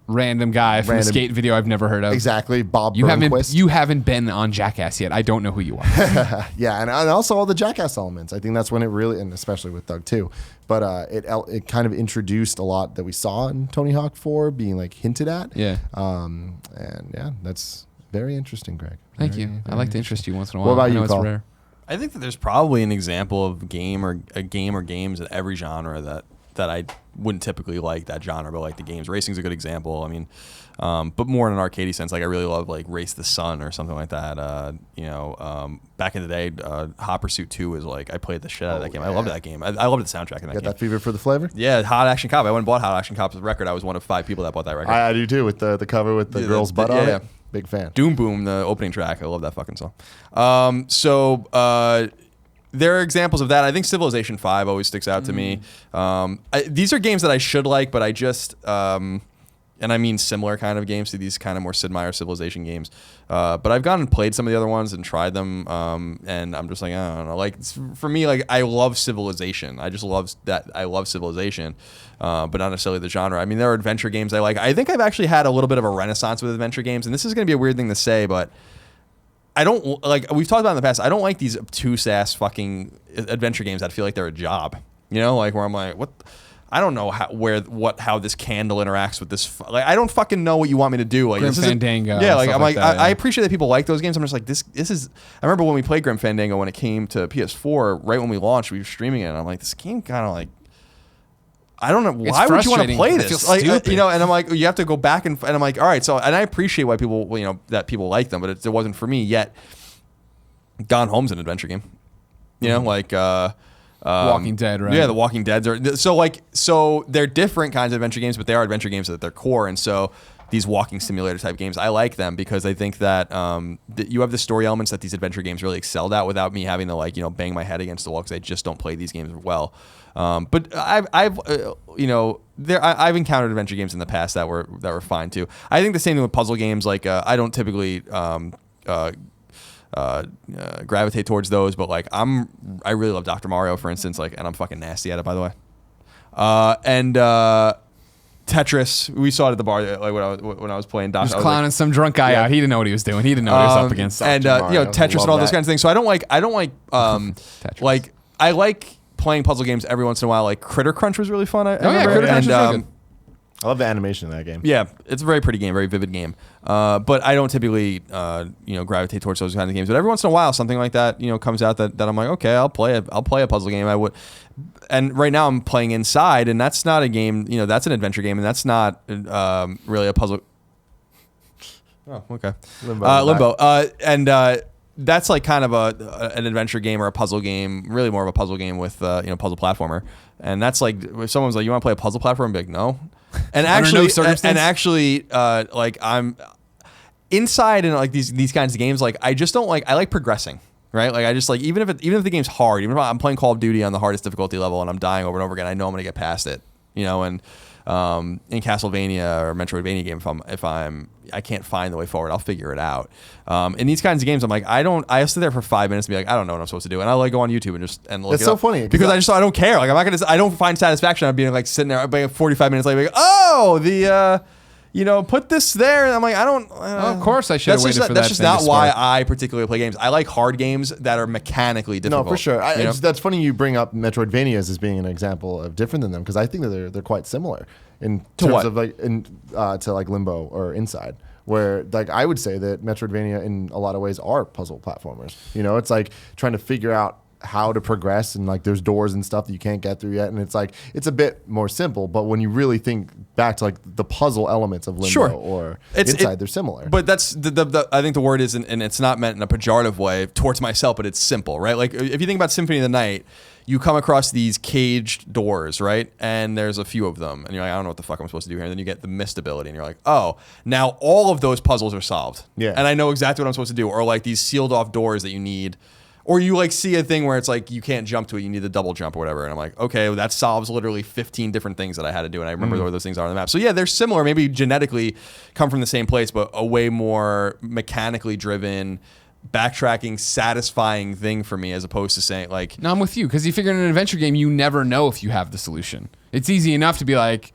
random guy from a skate video I've never heard of. Exactly, Bob You Burnquist. you haven't been on Jackass yet. I don't know who you are. Yeah, and also all the Jackass elements. I think that's when it really, and especially with Doug too, but it kind of introduced a lot that we saw in Tony Hawk 4 being like hinted at. Yeah. And yeah, that's very interesting, Greg. Thank you. I like to interest you once in a while. What about I know you, it's Cole? rare. I think that there's probably an example of a game or games in every genre that I wouldn't typically like that genre, but like the games. Racing's a good example. I mean, but more in an arcadey sense. Like I really love like Race the Sun or something like that. Back in the day, Hot Pursuit 2 was like, I played the shit out of that game. I loved that game. I loved the soundtrack in that Got game. that fever for the flavor? Yeah, Hot Action Cop. I went and bought Hot Action Cop's record. I was one of 5 people that bought that record. I do too, with the cover with the girl's butt on it. Big fan. Doom Boom, the opening track. I love that fucking song. There are examples of that. I think Civilization 5 always sticks out to me. These are games that I should like, but I just, and I mean similar kind of games to these kind of more Sid Meier Civilization games. But I've gone and played some of the other ones and tried them, and I'm just like, I don't know. Like for me, like I love Civilization. I just love that. I love Civilization, but not necessarily the genre. I mean, there are adventure games I like. I think I've actually had a little bit of a renaissance with adventure games, and this is going to be a weird thing to say, but I don't like. We've talked about in the past. I don't like these obtuse ass fucking adventure games that feel like they're a job. You know, like where I'm like, what? I don't know how this candle interacts with this. Like, I don't fucking know what you want me to do. Like Grim this Fandango. Yeah, like I'm like, that, I appreciate that people like those games. I'm just like, this is. I remember when we played Grim Fandango when it came to PS4. Right when we launched, we were streaming it. And I'm like, this game kind of like. I don't know, why would you want to play this? Like, and I'm like, you have to go back and I'm like, all right, so, and I appreciate why people, that people like them, but it wasn't for me yet. Gone Home's an adventure game, like Walking Dead, right? Yeah, the Walking Deads are so they're different kinds of adventure games, but they are adventure games at their core, and so these walking simulator type games, I like them because I think that that you have the story elements that these adventure games really excelled at without me having to bang my head against the wall because I just don't play these games well. But I've encountered adventure games in the past that were fine too. I think the same thing with puzzle games. Like I don't typically gravitate towards those, but like I really love Dr. Mario, for instance. Like, and I'm fucking nasty at it, by the way. And Tetris, we saw it at the bar like when I was playing. He was clowning some drunk guy out. He didn't know what he was doing. He didn't know what he was up against. And Tetris and all those kinds of things. So I don't like Tetris. like I like playing puzzle games every once in a while. Like Critter Crunch was really fun. Critter Crunch was really good. I love the animation in that game. Yeah, it's a very pretty game, very vivid game. But I don't typically, gravitate towards those kinds of games. But every once in a while, something like that, comes out that I'm like, okay, I'll play a puzzle game. I would, and right now I'm playing Inside, and that's not a game. That's an adventure game, and that's not really a puzzle. Oh, okay. Limbo. And that's like kind of an adventure game or a puzzle game, really more of a puzzle game with puzzle platformer. And that's like if someone's like, you want to play a puzzle platform? I'd be like, no. And actually, like I'm Inside and like these kinds of games. Like I just don't like. I like progressing, right? Like I just like even if the game's hard, even if I'm playing Call of Duty on the hardest difficulty level and I'm dying over and over again, I know I'm gonna get past it. And in Castlevania or Metroidvania game, if I can't find the way forward, I'll figure it out. In these kinds of games, I'm like, I sit there for 5 minutes and be like, I don't know what I'm supposed to do, and I like go on YouTube and look. It's so funny because I don't care. Like I don't find satisfaction on being like sitting there, like 45 minutes later, like, oh put this there, and I'm like, I don't. Of course, I should have waited for that. That's just not why I particularly play games. I like hard games that are mechanically difficult. No, for sure. That's funny you bring up Metroidvanias as being an example of different than them because I think that they're quite similar in terms of like to like Limbo or Inside. Where like I would say that Metroidvania in a lot of ways are puzzle platformers. It's like trying to figure out how to progress and like there's doors and stuff that you can't get through yet, and it's like it's a bit more simple. But when you really think back to like the puzzle elements of Limbo or Inside, they're similar. But that's the I think the word is, and it's not meant in a pejorative way towards myself, but it's simple, right? Like if you think about Symphony of the Night, you come across these caged doors, right? And there's a few of them. And you're like, I don't know what the fuck I'm supposed to do here. And then you get the mist ability. And you're like, oh, now all of those puzzles are solved. Yeah. And I know exactly what I'm supposed to do. Or like these sealed off doors that you need. Or you like see a thing where it's like you can't jump to it. You need the double jump or whatever. And I'm like, okay, well, that solves literally 15 different things that I had to do. And I remember where those things are on the map. So yeah, they're similar. Maybe genetically come from the same place, but a way more mechanically driven backtracking, satisfying thing for me, as opposed to saying like. No, I'm with you, because you figure in an adventure game, you never know if you have the solution. It's easy enough to be like,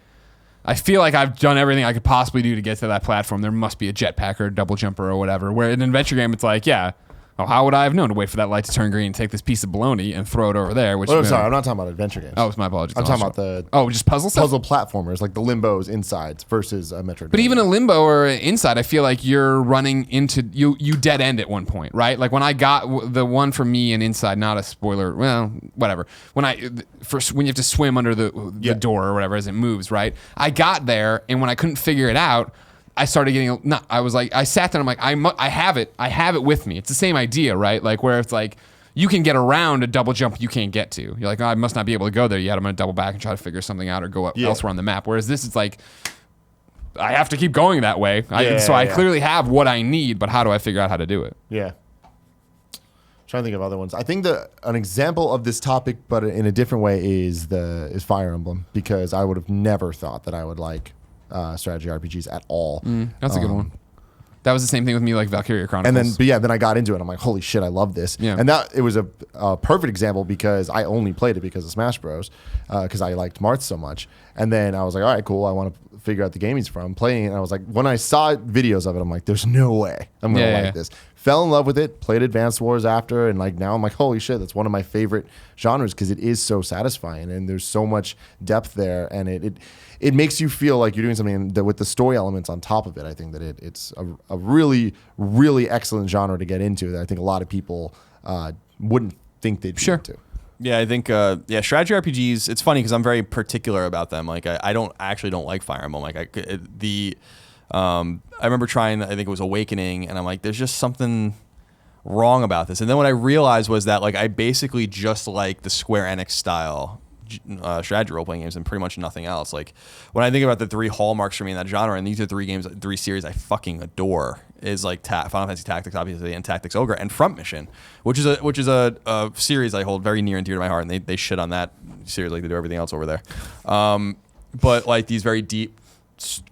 I feel like I've done everything I could possibly do to get to that platform. There must be a jetpack or a double jumper or whatever. Where in an adventure game, it's like, yeah, oh, how would I have known to wait for that light to turn green and take this piece of bologna and throw it over there? Which sorry, I'm not talking about adventure games. Oh, it's my apologies. I'm talking about the just puzzle stuff? puzzle platformers, like the Limbos, Insides versus a Metroid. But even a Limbo or Inside, I feel like you're running into you dead end at one point, right? Like when I got the one for me in Inside, not a spoiler, well, whatever. When you have to swim under the door or whatever as it moves, right? I got there, and when I couldn't figure it out, I started getting I sat there and I'm like, I have it with me. It's the same idea, right? Like where it's like you can get around a double jump you can't get to. You're like, oh, I must not be able to go there yet. I'm going to double back and try to figure something out or go up elsewhere on the map. Whereas this is like, I have to keep going that way. I clearly have what I need, but how do I figure out how to do it? Yeah. Trying to think of other ones. I think an example of this topic, but in a different way, is Fire Emblem, because I would have never thought that I would like strategy RPGs at all. That's a good one. That was the same thing with me, like Valkyria Chronicles. And then I got into it. I'm like, holy shit, I love this. Yeah. And it was a perfect example because I only played it because of Smash Bros. Because I liked Marth so much. And then I was like, all right, cool. I want to figure out the game he's from. Playing it, and I was like, when I saw videos of it, I'm like, there's no way I'm gonna like this. Fell in love with it. Played Advanced Wars after, and like now I'm like, holy shit, that's one of my favorite genres because it is so satisfying and there's so much depth there, and it makes you feel like you're doing something that with the story elements on top of it. I think that it's a really, really excellent genre to get into that I think a lot of people wouldn't think they'd be into. Yeah, I think strategy RPGs. It's funny because I'm very particular about them. Like I don't like Fire Emblem. Like I remember trying. I think it was Awakening, and I'm like, there's just something wrong about this. And then what I realized was that like I basically just like the Square Enix style strategy role playing games and pretty much nothing else. Like when I think about the three hallmarks for me in that genre, and these are three series I fucking adore, is like Final Fantasy Tactics, obviously, and Tactics Ogre, and Front Mission, which is a series I hold very near and dear to my heart, and they shit on that series like they do everything else over there. But like these very deep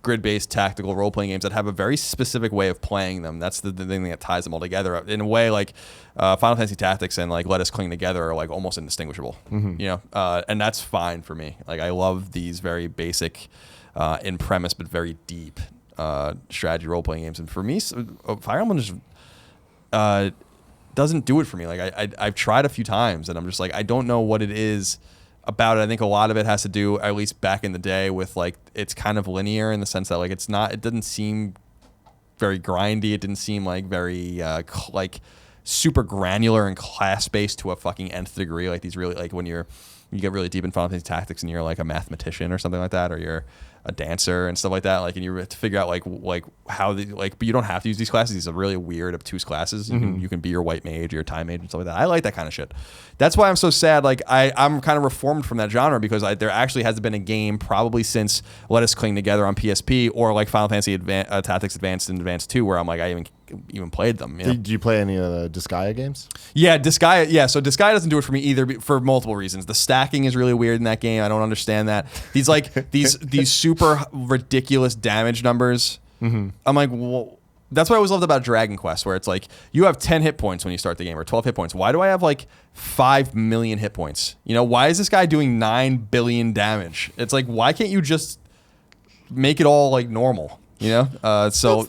grid-based tactical role-playing games that have a very specific way of playing them. That's the thing that ties them all together. In a way, like Final Fantasy Tactics and like Let Us Cling Together are like almost indistinguishable. You know, and that's fine for me. Like I love these very basic, in premise but very deep strategy role-playing games. And for me, Fire Emblem just doesn't do it for me. Like I've tried a few times, and I'm just like, I don't know what it is about it. I think a lot of it has to do, at least back in the day, with like it's kind of linear in the sense that like it doesn't seem very grindy. It didn't seem like very like super granular and class based to a fucking nth degree. Like these really, like when you get really deep in Final Fantasy Tactics and you're like a mathematician or something like that, or you're a dancer and stuff like that, like, and you have to figure out like how but you don't have to use these classes. These are really weird, obtuse classes. You can be your white mage or your time mage and stuff like that. I like that kind of shit. That's why I'm so sad. Like I'm kind of reformed from that genre because there actually hasn't been a game probably since Let Us Cling Together on PSP or like Final Fantasy Tactics Advanced and Advanced 2 where I'm like, I even played them. You know? Did you play any of the Disgaea games? Yeah, Disgaea. Yeah, so Disgaea doesn't do it for me either for multiple reasons. The stacking is really weird in that game. I don't understand that. These like these super ridiculous damage numbers. I'm like, well, that's what I always loved about Dragon Quest, where it's like you have 10 hit points when you start the game or 12 hit points. Why do I have like 5 million hit points? You know, why is this guy doing 9 billion damage? It's like, why can't you just make it all like normal? You know, so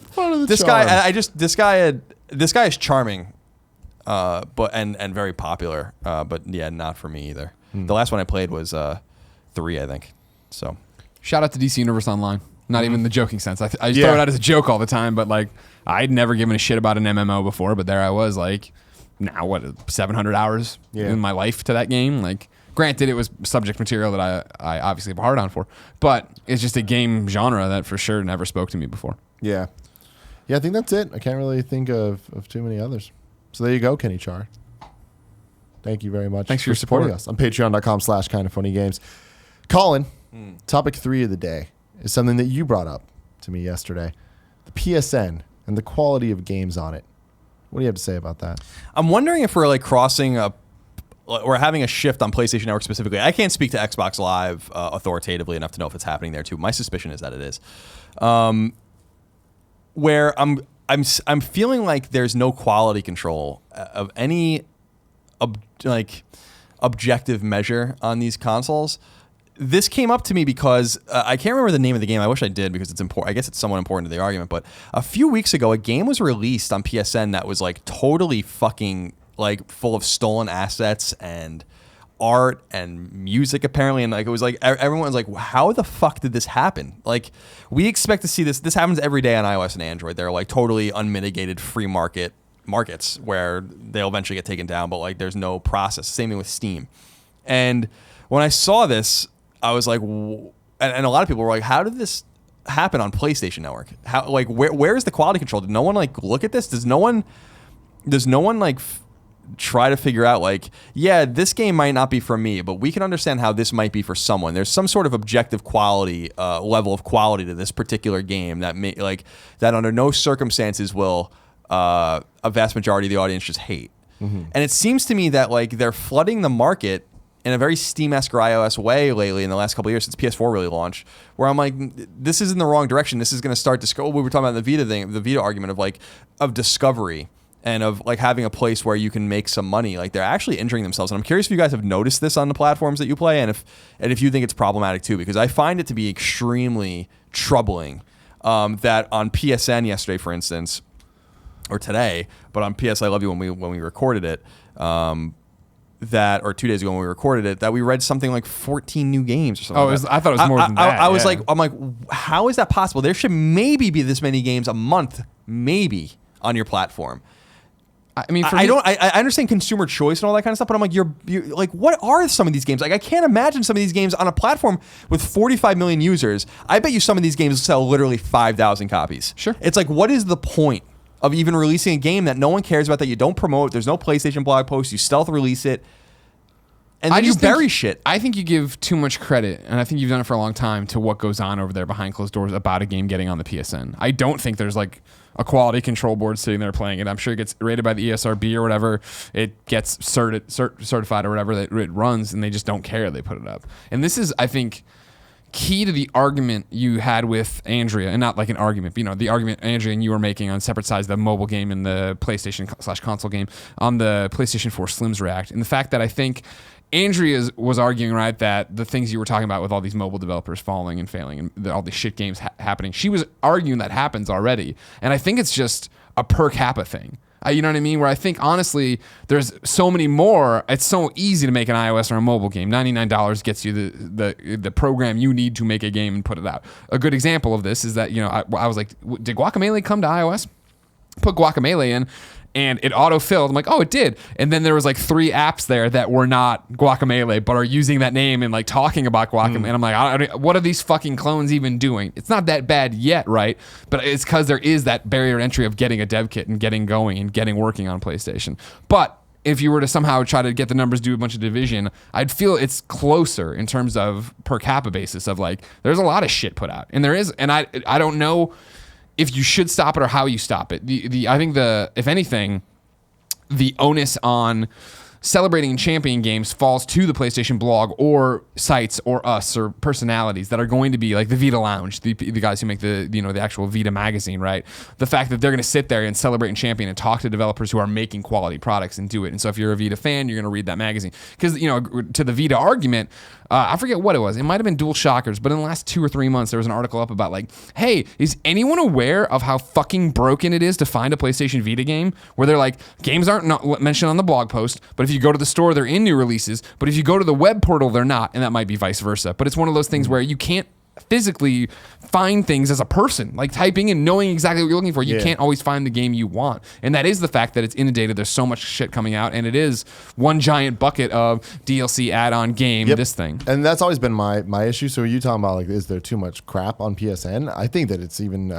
this guy, this guy is charming, but and very popular, but yeah, not for me either. The last one I played was 3, I think. So, shout out to DC Universe Online. Not even the joking sense. I throw it out as a joke all the time, but like I'd never given a shit about an MMO before, but there I was, like, now what, 700 hours in my life to that game, like. Granted, it was subject material that I obviously have a hard on for, but it's just a game genre that for sure never spoke to me before. Yeah. Yeah, I think that's it. I can't really think of too many others. So there you go, Kenny Char. Thank you very much. Thanks for your supporting us on patreon.com/kindoffunnygames. Colin, topic 3 of the day is something that you brought up to me yesterday. The PSN and the quality of games on it. What do you have to say about that? I'm wondering if we're like crossing we're having a shift on PlayStation Network specifically. I can't speak to Xbox Live authoritatively enough to know if it's happening there too. My suspicion is that it is. Where I'm feeling like there's no quality control of any objective measure on these consoles. This came up to me because I can't remember the name of the game. I wish I did because it's important. I guess it's somewhat important to the argument. But a few weeks ago, a game was released on PSN that was like totally fucking like full of stolen assets and art and music apparently, and like it was like everyone was like, how the fuck did this happen? Like we expect to see this happens every day on iOS and Android. They're like totally unmitigated free markets where they'll eventually get taken down, but like there's no process. Same thing with Steam. And when I saw this, I was like, and a lot of people were like, how did this happen on PlayStation Network? How, like, where is the quality control? Did no one like look at this? Does no one like try to figure out like, yeah, this game might not be for me, but we can understand how this might be for someone. There's some sort of objective quality, level of quality to this particular game that may like that under no circumstances will a vast majority of the audience just hate. Mm-hmm. And it seems to me that like they're flooding the market in a very Steam-esque or iOS way lately in the last couple of years since PS4 really launched, where I'm like, this is in the wrong direction. This is going to start to we were talking about the Vita thing, the Vita argument of like of discovery and of like having a place where you can make some money. Like they're actually injuring themselves. And I'm curious if you guys have noticed this on the platforms that you play, and if you think it's problematic too, because I find it to be extremely troubling that on PSN yesterday, for instance, or today, but on PS I Love You when we recorded it. That or 2 days ago when we recorded it, that we read something like 14 new games or something. I thought it was more than that. I was like, I'm like, how is that possible? There should maybe be this many games a month, maybe on your platform. I mean, I understand consumer choice and all that kind of stuff, but I'm like, you're like, what are some of these games? Like, I can't imagine some of these games on a platform with 45 million users. I bet you some of these games sell literally 5,000 copies. Sure. It's like, what is the point of even releasing a game that no one cares about, that you don't promote? There's no PlayStation blog post. You stealth release it. And then you bury shit. I think you give too much credit, and I think you've done it for a long time, to what goes on over there behind closed doors about a game getting on the PSN. I don't think there's like a quality control board sitting there playing it. I'm sure it gets rated by the ESRB or whatever. It gets certified or whatever that it runs, and they just don't care. They put it up. And this is, I think, key to the argument you had with Andrea, and not like an argument, but, you know, the argument Andrea and you were making on separate sides, the mobile game and the PlayStation/console game on the PlayStation 4 Slims React. And the fact that I think Andrea was arguing, right, that the things you were talking about with all these mobile developers falling and failing and all these shit games happening, she was arguing that happens already. And I think it's just a per capita thing. You know what I mean? Where I think, honestly, there's so many more. It's so easy to make an iOS or a mobile game. $99 gets you the program you need to make a game and put it out. A good example of this is that, you know, I was like, did Guacamelee come to iOS? Put Guacamelee in, and it auto-filled. I'm like, oh, it did. And then there was like 3 apps there that were not Guacamelee, but are using that name and like talking about Guacamelee. And I'm like, what are these fucking clones even doing? It's not that bad yet, right? But it's because there is that barrier to entry of getting a dev kit and getting going and getting working on PlayStation. But if you were to somehow try to get the numbers, do a bunch of division, I'd feel it's closer in terms of per capita basis of like, there's a lot of shit put out. And there is, and I don't know if you should stop it or how you stop it. I think if anything, the onus on celebrating and championing games falls to the PlayStation blog or sites or us or personalities that are going to be like the Vita Lounge, the guys who make the actual Vita magazine, right? The fact that they're going to sit there and celebrate and champion and talk to developers who are making quality products and do it. And so if you're a Vita fan, you're going to read that magazine. Because, you know, to the Vita argument, I forget what it was. It might have been Dual Shockers, but in the last 2 or 3 months, there was an article up about like, hey, is anyone aware of how fucking broken it is to find a PlayStation Vita game? Where they're like, games aren't not mentioned on the blog post, but if you go to the store, they're in new releases. But if you go to the web portal, they're not, and that might be vice versa. But it's one of those things where you can't physically find things as a person, like typing and knowing exactly what you're looking for. You can't always find the game you want, and that is the fact that it's inundated. There's so much shit coming out, and it is one giant bucket of DLC add-on game. This thing, and that's always been my issue. So you talking about like, is there too much crap on PSN? I think that it's even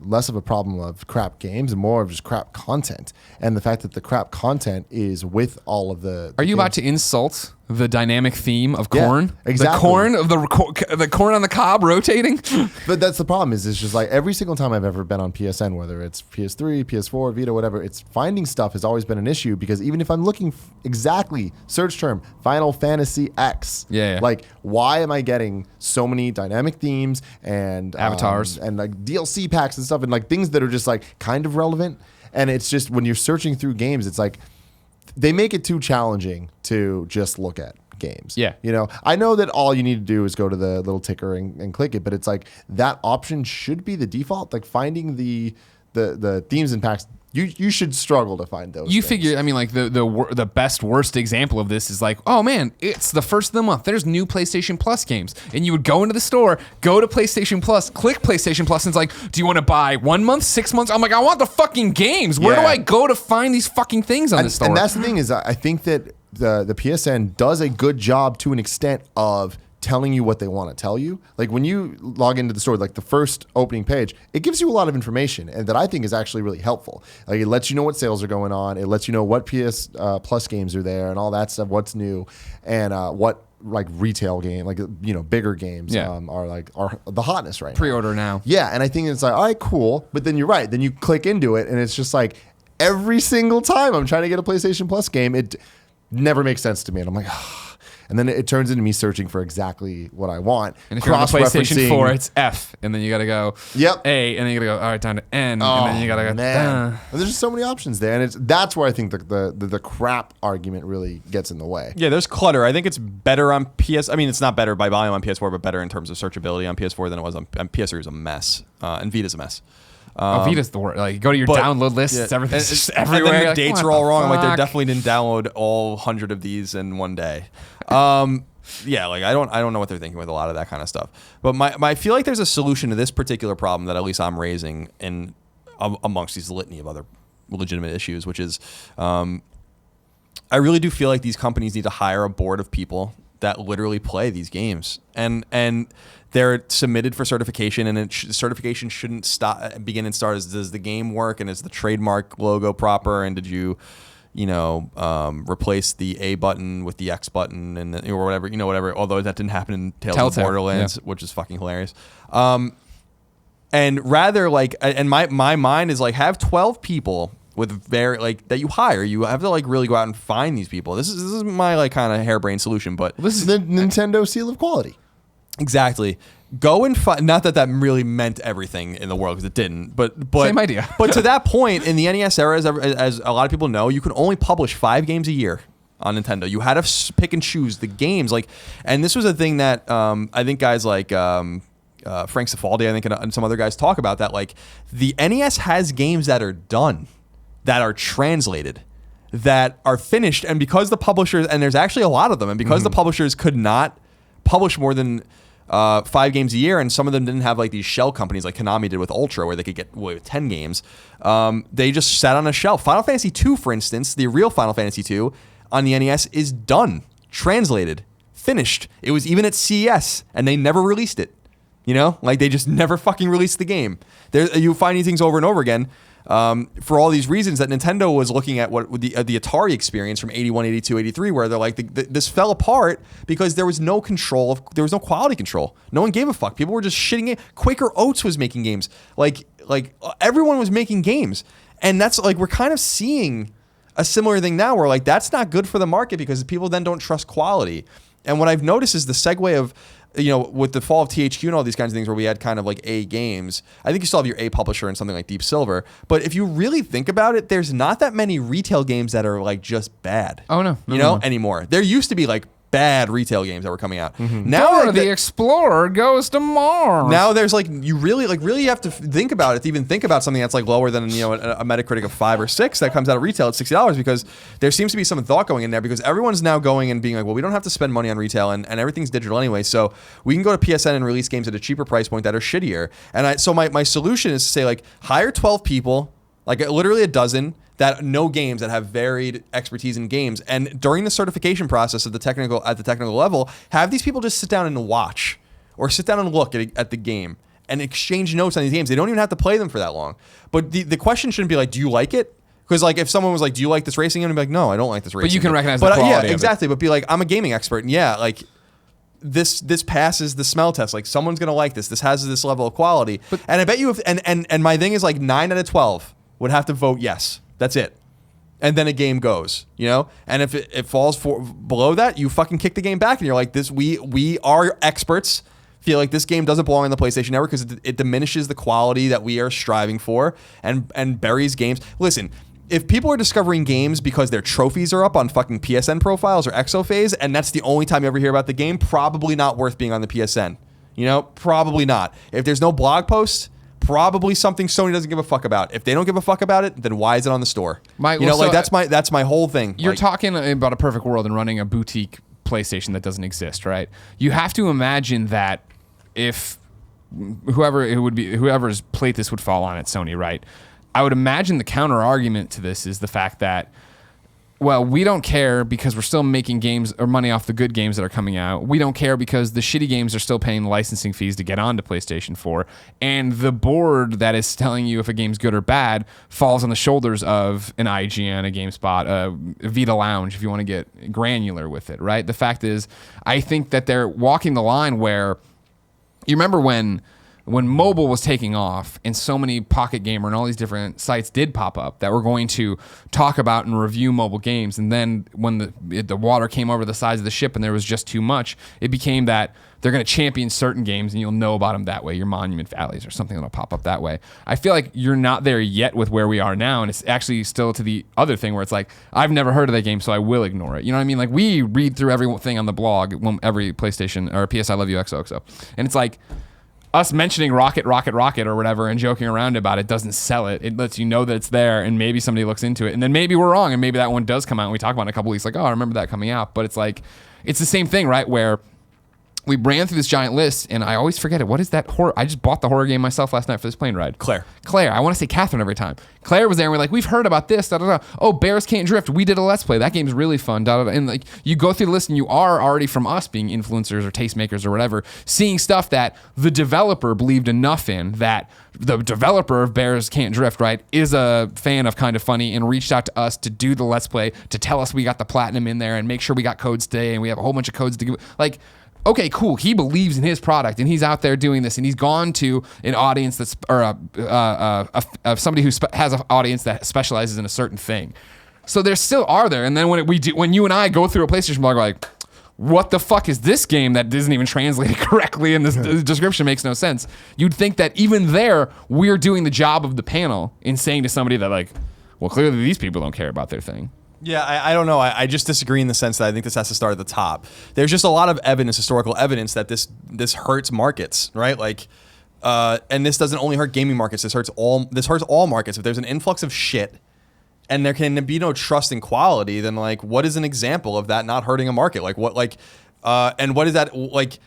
less of a problem of crap games and more of just crap content, and the fact that the crap content is with all of the. Are you about to insult The dynamic theme of corn, exactly. the corn on the cob rotating. But that's the problem is it's just like every single time I've ever been on PSN, whether it's PS3, PS4, Vita, whatever, it's finding stuff has always been an issue because even if I'm looking exactly search term Final Fantasy X, like why am I getting so many dynamic themes and avatars and like DLC packs and stuff and like things that are just like kind of relevant, and it's just when you're searching through games, it's like they make it too challenging to just look at games. Yeah. You know, I know that all you need to do is go to the little ticker and click it, but it's like that option should be the default. Like finding the themes and packs, you should struggle to find those. You things. figure, I mean, like the best worst example of this is like, oh man, it's the first of the month. There's new PlayStation Plus games, and you would go into the store, go to PlayStation Plus, click PlayStation Plus, and it's like, do you want to buy 1 month, 6 months? I'm like, I want the fucking games. Where do I go to find these fucking things on the store? And that's the thing is, I think that the PSN does a good job to an extent of telling you what they want to tell you. Like when you log into the store, like the first opening page, it gives you a lot of information and that I think is actually really helpful. Like it lets you know what sales are going on. It lets you know what PS Plus games are there and all that stuff, what's new and what like retail game, like, you know, bigger games are the hotness right now. Pre-order now. Yeah. And I think it's like, all right, cool. But then you're right. Then you click into it and it's just like every single time I'm trying to get a PlayStation Plus game, it never makes sense to me. And I'm like, and then it turns into me searching for exactly what I want. And if you're on the PlayStation 4, it's F, and then you got to go A, and then you got to go, all right, down to N, and then you got to go, man. And there's just so many options there, and that's where I think the crap argument really gets in the way. Yeah, there's clutter. I think it's better on PS. I mean, it's not better by volume on PS4, but better in terms of searchability on PS4 than it was on PS3. Is a mess, and Vita's a mess. Vita's the worst. Like, you go to your download list, everything's just everywhere. And then the like, dates are all wrong. I'm like, they definitely didn't download all 100 of these in one day. Yeah, like I don't know what they're thinking with a lot of that kind of stuff. But I feel like there's a solution to this particular problem that at least I'm raising in amongst these litany of other legitimate issues, which is I really do feel like these companies need to hire a board of people that literally play these games and they're submitted for certification, and certification shouldn't begin and start as, does the game work, and is the trademark logo proper, and did you replace the A button with the X button or whatever, whatever. Although that didn't happen in Tales of Borderlands, which is fucking hilarious. And rather like, and my mind is like, have 12 people with that you hire. You have to like really go out and find these people. This is my like kind of harebrained solution, but this is the Nintendo seal of quality. Exactly. Go and find. Not that really meant everything in the world, because it didn't. But same idea. But to that point, in the NES era, as a lot of people know, you could only publish 5 games a year on Nintendo. You had to pick and choose the games. Like, and this was a thing that I think guys like Frank Cifaldi, I think, and some other guys talk about that. Like, the NES has games that are done, that are translated, that are finished, and because the publishers, and there's actually a lot of them, and because the publishers could not publish more than 5 games a year, and some of them didn't have like these shell companies like Konami did with Ultra, where they could get away with 10 games. They just sat on a shelf. Final Fantasy II, for instance, the real Final Fantasy II on the NES is done, translated, finished. It was even at CES, and they never released it. Like they just never fucking released the game. You find these things over and over again. For all these reasons that Nintendo was looking at what the Atari experience from 81, 82, 83, where they're like, this fell apart because there was no control, there was no quality control. No one gave a fuck. People were just shitting it. Quaker Oats was making games. Like everyone was making games. And that's like, we're kind of seeing a similar thing now where like, that's not good for the market because people then don't trust quality. And what I've noticed is the segue of, with the fall of THQ and all these kinds of things where we had kind of like A games, I think you still have your A publisher and something like Deep Silver. But if you really think about it, there's not that many retail games that are like just bad. Oh, no. Anymore. There used to be like bad retail games that were coming out. Now the Explorer goes to Mars. Now there's like, you really have to think about it to even think about something that's like lower than a Metacritic of 5 or 6 that comes out of retail at $60, because there seems to be some thought going in there, because everyone's now going and being like, well, we don't have to spend money on retail and everything's digital anyway, so we can go to PSN and release games at a cheaper price point that are shittier. And so my solution is to say, like, hire 12 people, like literally a dozen, that know games, that have varied expertise in games, and during the certification process at the technical level, have these people just sit down and watch, or sit down and look at the game and exchange notes on these games. They don't even have to play them for that long. But the question shouldn't be like, do you like it? Because like if someone was like, "Do you like this racing game?" I'd be like, "No, I don't like this racing." But you can game. recognize the quality. Yeah, of exactly. But be like, "I'm a gaming expert." And yeah, like this passes the smell test. Like someone's gonna like this. This has this level of quality. And I bet you if and my thing is like 9 out of 12 would have to vote yes. That's it. And then a game goes, you know? And if it falls below that, you fucking kick the game back and you're like, we are experts, feel like this game doesn't belong on the PlayStation Network because it diminishes the quality that we are striving for and buries games. Listen, if people are discovering games because their trophies are up on fucking PSN profiles or Exophase, and that's the only time you ever hear about the game, probably not worth being on the PSN. You know, probably not. If there's no blog post, probably something Sony doesn't give a fuck about. If they don't give a fuck about it, then why is it on the store? That's my whole thing. You're like, talking about a perfect world and running a boutique PlayStation that doesn't exist, right? You have to imagine that if whoever's plate this would fall on at Sony, right? I would imagine the counter argument to this is the fact that, well, we don't care because we're still making games or money off the good games that are coming out. We don't care because the shitty games are still paying licensing fees to get onto PlayStation 4. And the board that is telling you if a game's good or bad falls on the shoulders of an IGN, a GameSpot, a Vita Lounge, if you want to get granular with it, right? The fact is, I think that they're walking the line where, you remember when mobile was taking off and so many Pocket Gamer and all these different sites did pop up that were going to talk about and review mobile games, and then when the water came over the sides of the ship and there was just too much, it became that they're going to champion certain games and you'll know about them that way, your Monument Valleys or something that'll pop up that way. I feel like you're not there yet with where we are now, and it's actually still to the other thing where it's like, I've never heard of that game, so I will ignore it. You know what I mean? Like, we read through everything on the blog, every PlayStation or PS I Love You XOXO, and it's like, us mentioning Rocket or whatever and joking around about it doesn't sell it. It lets you know that it's there, and maybe somebody looks into it, and then maybe we're wrong, and maybe that one does come out and we talk about it in a couple weeks like, oh, I remember that coming out. But it's like, it's the same thing, right? Where we ran through this giant list, and I always forget it. What is that horror? I just bought the horror game myself last night for this plane ride. Claire. I want to say Catherine every time. Claire was there, and we're like, we've heard about this. Da, da, da. Oh, Bears Can't Drift. We did a Let's Play. That game's really fun. Da, da, da. And like, you go through the list, and you are already, from us being influencers or tastemakers or whatever, seeing stuff that the developer believed enough in that the developer of Bears Can't Drift, right, is a fan of Kind of Funny and reached out to us to do the Let's Play, to tell us we got the platinum in there and make sure we got codes today, and we have a whole bunch of codes to give. Like, okay, cool. He believes in his product, and he's out there doing this, and he's gone to an audience that's, or somebody who has an audience that specializes in a certain thing. So there still are there. And then when you and I go through a PlayStation blog, we're like, what the fuck is this game that isn't even translated correctly, and this description makes no sense? You'd think that even there, we're doing the job of the panel in saying to somebody that, like, well, clearly these people don't care about their thing. Yeah, I don't know. I just disagree in the sense that I think this has to start at the top. There's just a lot of evidence, historical evidence, that this hurts markets, right? Like, and this doesn't only hurt gaming markets. This hurts all markets. If there's an influx of shit and there can be no trust in quality, then like, what is an example of that not hurting a market? Like what, like, and what is that like?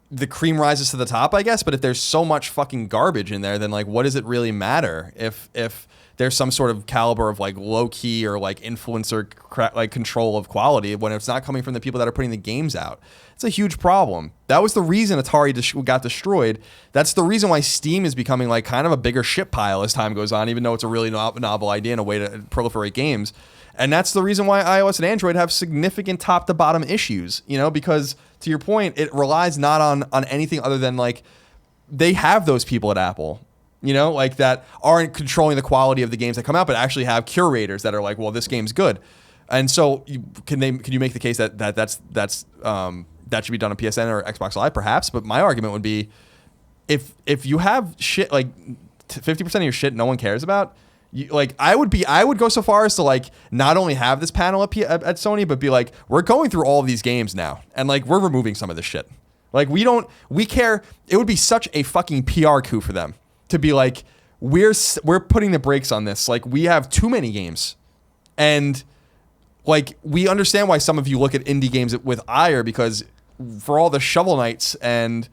The cream rises to the top, I guess. But if there's so much fucking garbage in there, then like, what does it really matter if there's some sort of caliber of like low key or like influencer like control of quality when it's not coming from the people that are putting the games out? It's a huge problem. That was the reason Atari got destroyed. That's the reason why Steam is becoming like kind of a bigger shit pile as time goes on, even though it's a really novel idea and a way to proliferate games. And that's the reason why iOS and Android have significant top to bottom issues, you know, because to your point, it relies not on anything other than like, they have those people at Apple, you know, like that aren't controlling the quality of the games that come out, but actually have curators that are like, well, this game's good. And so can you make the case that should be done on PSN or Xbox Live perhaps? But my argument would be if you have shit like 50% of your shit no one cares about, I would go so far as to like not only have this panel at Sony, but be like, we're going through all of these games now, and like we're removing some of this shit. Like we care. It would be such a fucking PR coup for them to be like, we're putting the brakes on this. Like, we have too many games, and like we understand why some of you look at indie games with ire, because for all the Shovel Knights and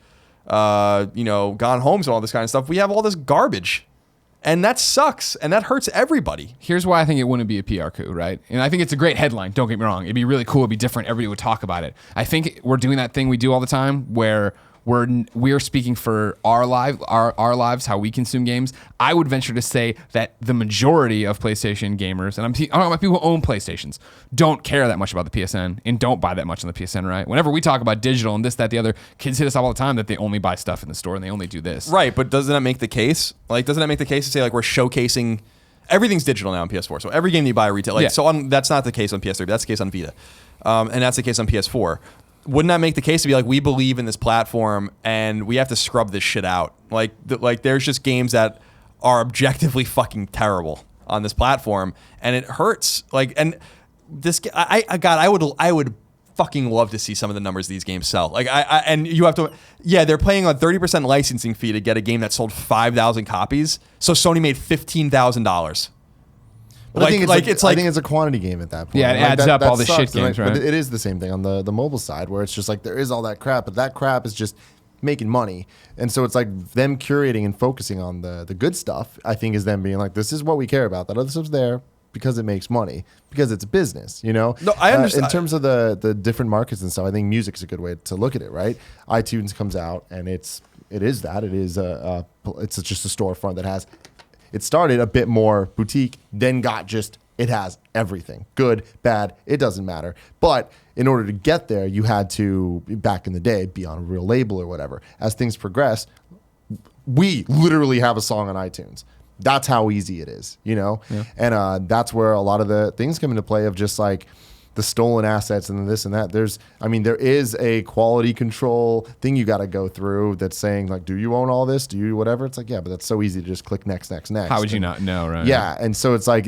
Gone Homes and all this kind of stuff, we have all this garbage. And that sucks, and that hurts everybody. Here's why I think it wouldn't be a PR coup, right? And I think it's a great headline, don't get me wrong. It'd be really cool, it'd be different, everybody would talk about it. I think we're doing that thing we do all the time where we're speaking for our lives, how we consume games. I would venture to say that the majority of PlayStation gamers, and I'm talking about people who own PlayStations, don't care that much about the PSN and don't buy that much on the PSN, right? Whenever we talk about digital and this, that, the other, kids hit us up all the time that they only buy stuff in the store and they only do this. Right, but doesn't that make the case? Like, doesn't that make the case to say, like, we're showcasing... Everything's digital now on PS4, so every game you buy retail. Like, that's not the case on PS3, but that's the case on Vita. And that's the case on PS4. Wouldn't that make the case to be like, we believe in this platform and we have to scrub this shit out? Like there's just games that are objectively fucking terrible on this platform, and it hurts. Like, and this, I would fucking love to see some of the numbers these games sell. Like, and you have to, they're paying a 30% licensing fee to get a game that sold 5,000 copies. So Sony made $15,000. But I think it's a quantity game at that point. Yeah, it adds up all the shit games, right? But it is the same thing on the mobile side, where it's just like there is all that crap, but that crap is just making money. And so it's like them curating and focusing on the good stuff, I think, is them being like, this is what we care about. That other stuff's there because it makes money, because it's a business, you know? No, I understand. In terms of the different markets and stuff, I think music's a good way to look at it, right? iTunes comes out, and it's just a storefront that has... It started a bit more boutique, then it has everything. Good, bad, it doesn't matter. But in order to get there, you had to, back in the day, be on a real label or whatever. As things progress, we literally have a song on iTunes. That's how easy it is, you know? Yeah. And that's where a lot of the things come into play of just like the stolen assets and this and that. There is a quality control thing you got to go through that's saying like, do you own all this? Do you whatever? It's like, yeah, but that's so easy to just click next. How would you not know, right? Yeah, and so it's like,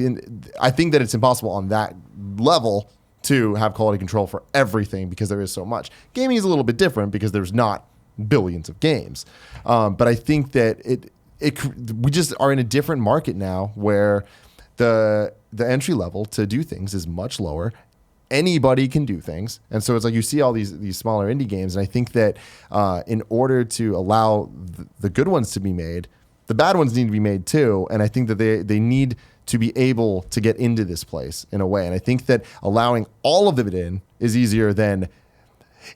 I think that it's impossible on that level to have quality control for everything because there is so much. Gaming is a little bit different because there's not billions of games, but I think that we just are in a different market now where the entry level to do things is much lower. Anybody can do things. And so it's like you see all these smaller indie games. And I think that in order to allow the good ones to be made, the bad ones need to be made too. And I think that they need to be able to get into this place in a way. And I think that allowing all of it in is easier than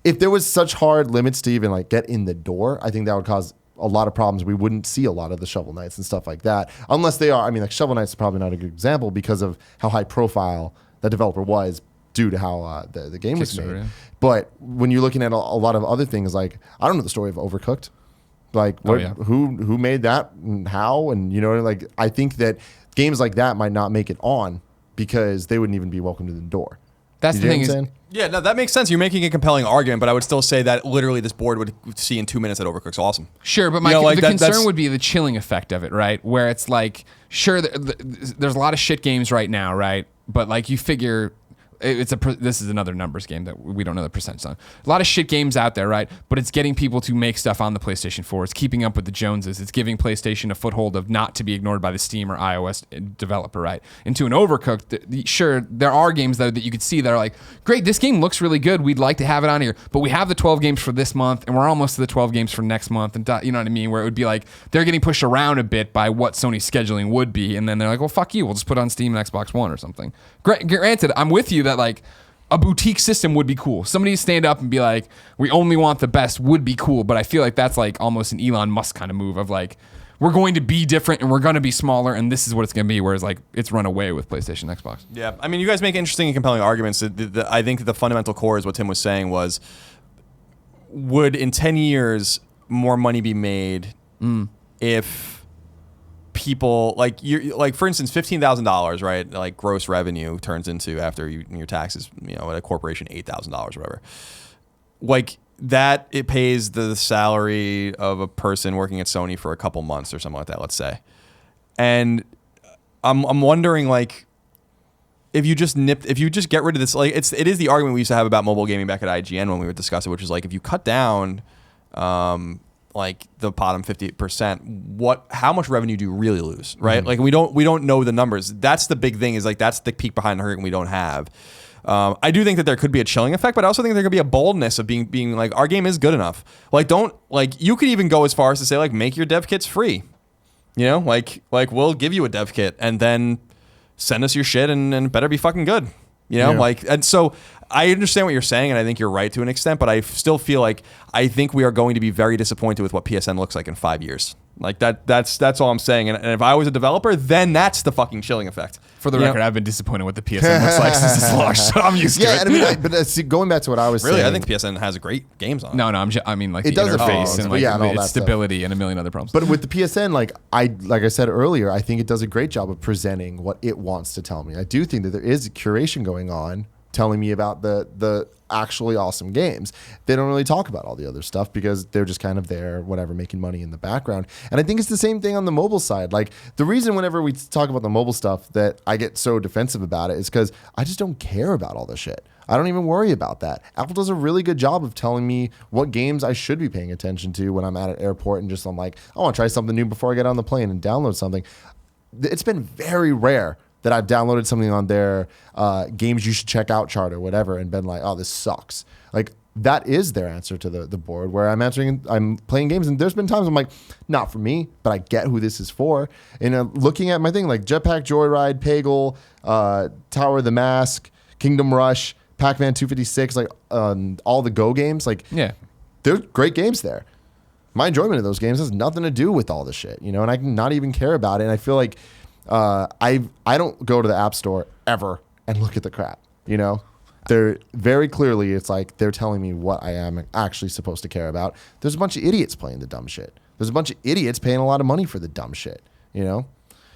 if there was such hard limits to even like get in the door. I think that would cause a lot of problems. We wouldn't see a lot of the Shovel Knights and stuff like that unless they are. I mean, like Shovel Knight's is probably not a good example because of how high profile that developer was due to how the game was made. Yeah. But when you're looking at a lot of other things, like I don't know the story of Overcooked, like who made that and how, and you know, like I think that games like that might not make it on because they wouldn't even be welcome to the door. That's the thing is, yeah, no, that makes sense. You're making a compelling argument, but I would still say that literally this board would see in 2 minutes that Overcooked's awesome. Sure, but the concern would be the chilling effect of it, right? Where it's like, sure, there's a lot of shit games right now, right? But like you figure... this is another numbers game that we don't know the percentage on. A lot of shit games out there, right? But it's getting people to make stuff on the PlayStation 4. It's keeping up with the Joneses. It's giving PlayStation a foothold of not to be ignored by the Steam or iOS developer, right? And to an Overcooked, sure, there are games that you could see that are like, great, this game looks really good. We'd like to have it on here, but we have the 12 games for this month, and we're almost to the 12 games for next month, and you know what I mean? Where it would be like they're getting pushed around a bit by what Sony's scheduling would be, and then they're like, well, fuck you. We'll just put it on Steam and Xbox One or something. Granted, I'm with you that like a boutique system would be cool. Somebody stand up and be like, we only want the best would be cool. But I feel like that's like almost an Elon Musk kind of move of like, we're going to be different and we're going to be smaller and this is what it's going to be. Whereas like it's run away with PlayStation, Xbox. Yeah. I mean, you guys make interesting and compelling arguments. I think the fundamental core is what Tim was saying was, would in 10 years more money be made if people like for instance, $15,000, right? Like gross revenue turns into after your taxes, you know, at a corporation, $8,000 or whatever. Like that, it pays the salary of a person working at Sony for a couple months or something like that, let's say. And I'm wondering like if you just get rid of this, like it is the argument we used to have about mobile gaming back at IGN when we would discuss it, which is like if you cut down like the bottom 50%, how much revenue do you really lose, right? Mm-hmm. Like we don't know the numbers. That's the big thing, is like that's the peek behind the curtain we don't have. I do think that there could be a chilling effect, but I also think there could be a boldness of being like, our game is good enough. Like you could even go as far as to say like, make your dev kits free. You know, like we'll give you a dev kit and then send us your shit and better be fucking good. You know, and so I understand what you're saying, and I think you're right to an extent, but I still feel like I think we are going to be very disappointed with what PSN looks like in 5 years. Like that's all I'm saying. And if I was a developer, then that's the fucking chilling effect. For the record, I've been disappointed with the PSN looks like since it's launched, so I'm used to it. Yeah, but see, going back to what I was saying. Really, I think PSN has great games on it. No, I mean like it the does interface and like and all its that stability stuff. and a million other problems. But with the PSN, like I said earlier, I think it does a great job of presenting what it wants to tell me. I do think that there is a curation going on, telling me about the actually awesome games. They don't really talk about all the other stuff because they're just kind of there, whatever, making money in the background. And I think it's the same thing on the mobile side. Like the reason whenever we talk about the mobile stuff that I get so defensive about it is because I just don't care about all the shit. I don't even worry about that. Apple does a really good job of telling me what games I should be paying attention to when I'm at an airport and just I'm like, I want to try something new before I get on the plane and download something. It's been very rare that I've downloaded something on their games you should check out chart or whatever and been like, oh, this sucks. Like that is their answer to the board where I'm playing games and there's been times I'm like, not for me, but I get who this is for. And looking at my thing like Jetpack Joyride, Peggle, Tower of the Mask, Kingdom Rush, Pac-Man 256, like all the Go games, like they're great games there. My enjoyment of those games has nothing to do with all the shit, and I can not even care about it. And I feel like I don't go to the App Store ever and look at the crap, They're very clearly, it's like they're telling me what I am actually supposed to care about. There's a bunch of idiots playing the dumb shit. There's a bunch of idiots paying a lot of money for the dumb shit, And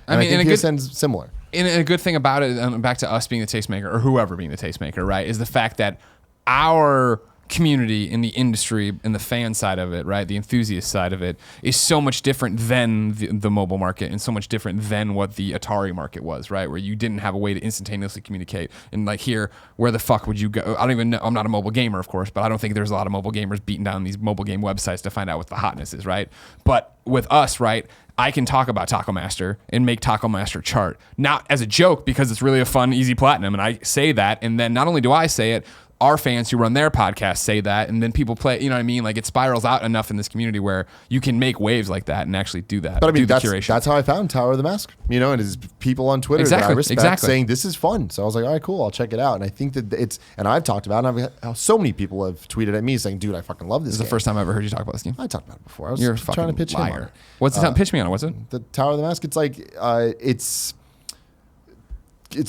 I think PSN's similar. And a good thing about it, back to us being the tastemaker or whoever being the tastemaker, right, is the fact that our community in the industry and the fan side of it, right, the enthusiast side of it is so much different than the mobile market and so much different than what the Atari market was, right, where you didn't have a way to instantaneously communicate. And like here, where the fuck would you go? I don't even know. I'm not a mobile gamer, of course, but I don't think there's a lot of mobile gamers beating down these mobile game websites to find out what the hotness is, right? But with us, right, I can talk about Taco Master and make Taco Master chart, not as a joke because it's really a fun, easy platinum. And I say that. And then not only do I say it, our fans who run their podcasts say that, and then people play, you know what I mean? Like it spirals out enough in this community where you can make waves like that and actually do that. But I mean, that's how I found Tower of the Mask, and it's people on Twitter that I respect saying this is fun. So I was like, all right, cool, I'll check it out. And I think that and I've talked about it, and so many people have tweeted at me saying, dude, I fucking love this. This is the first time I ever heard you talk about this game. I talked about it before. I was You're a trying to pitch liar. him on it. What's the time? Pitch me on it. What's it? The Tower of the Mask. It's like, it's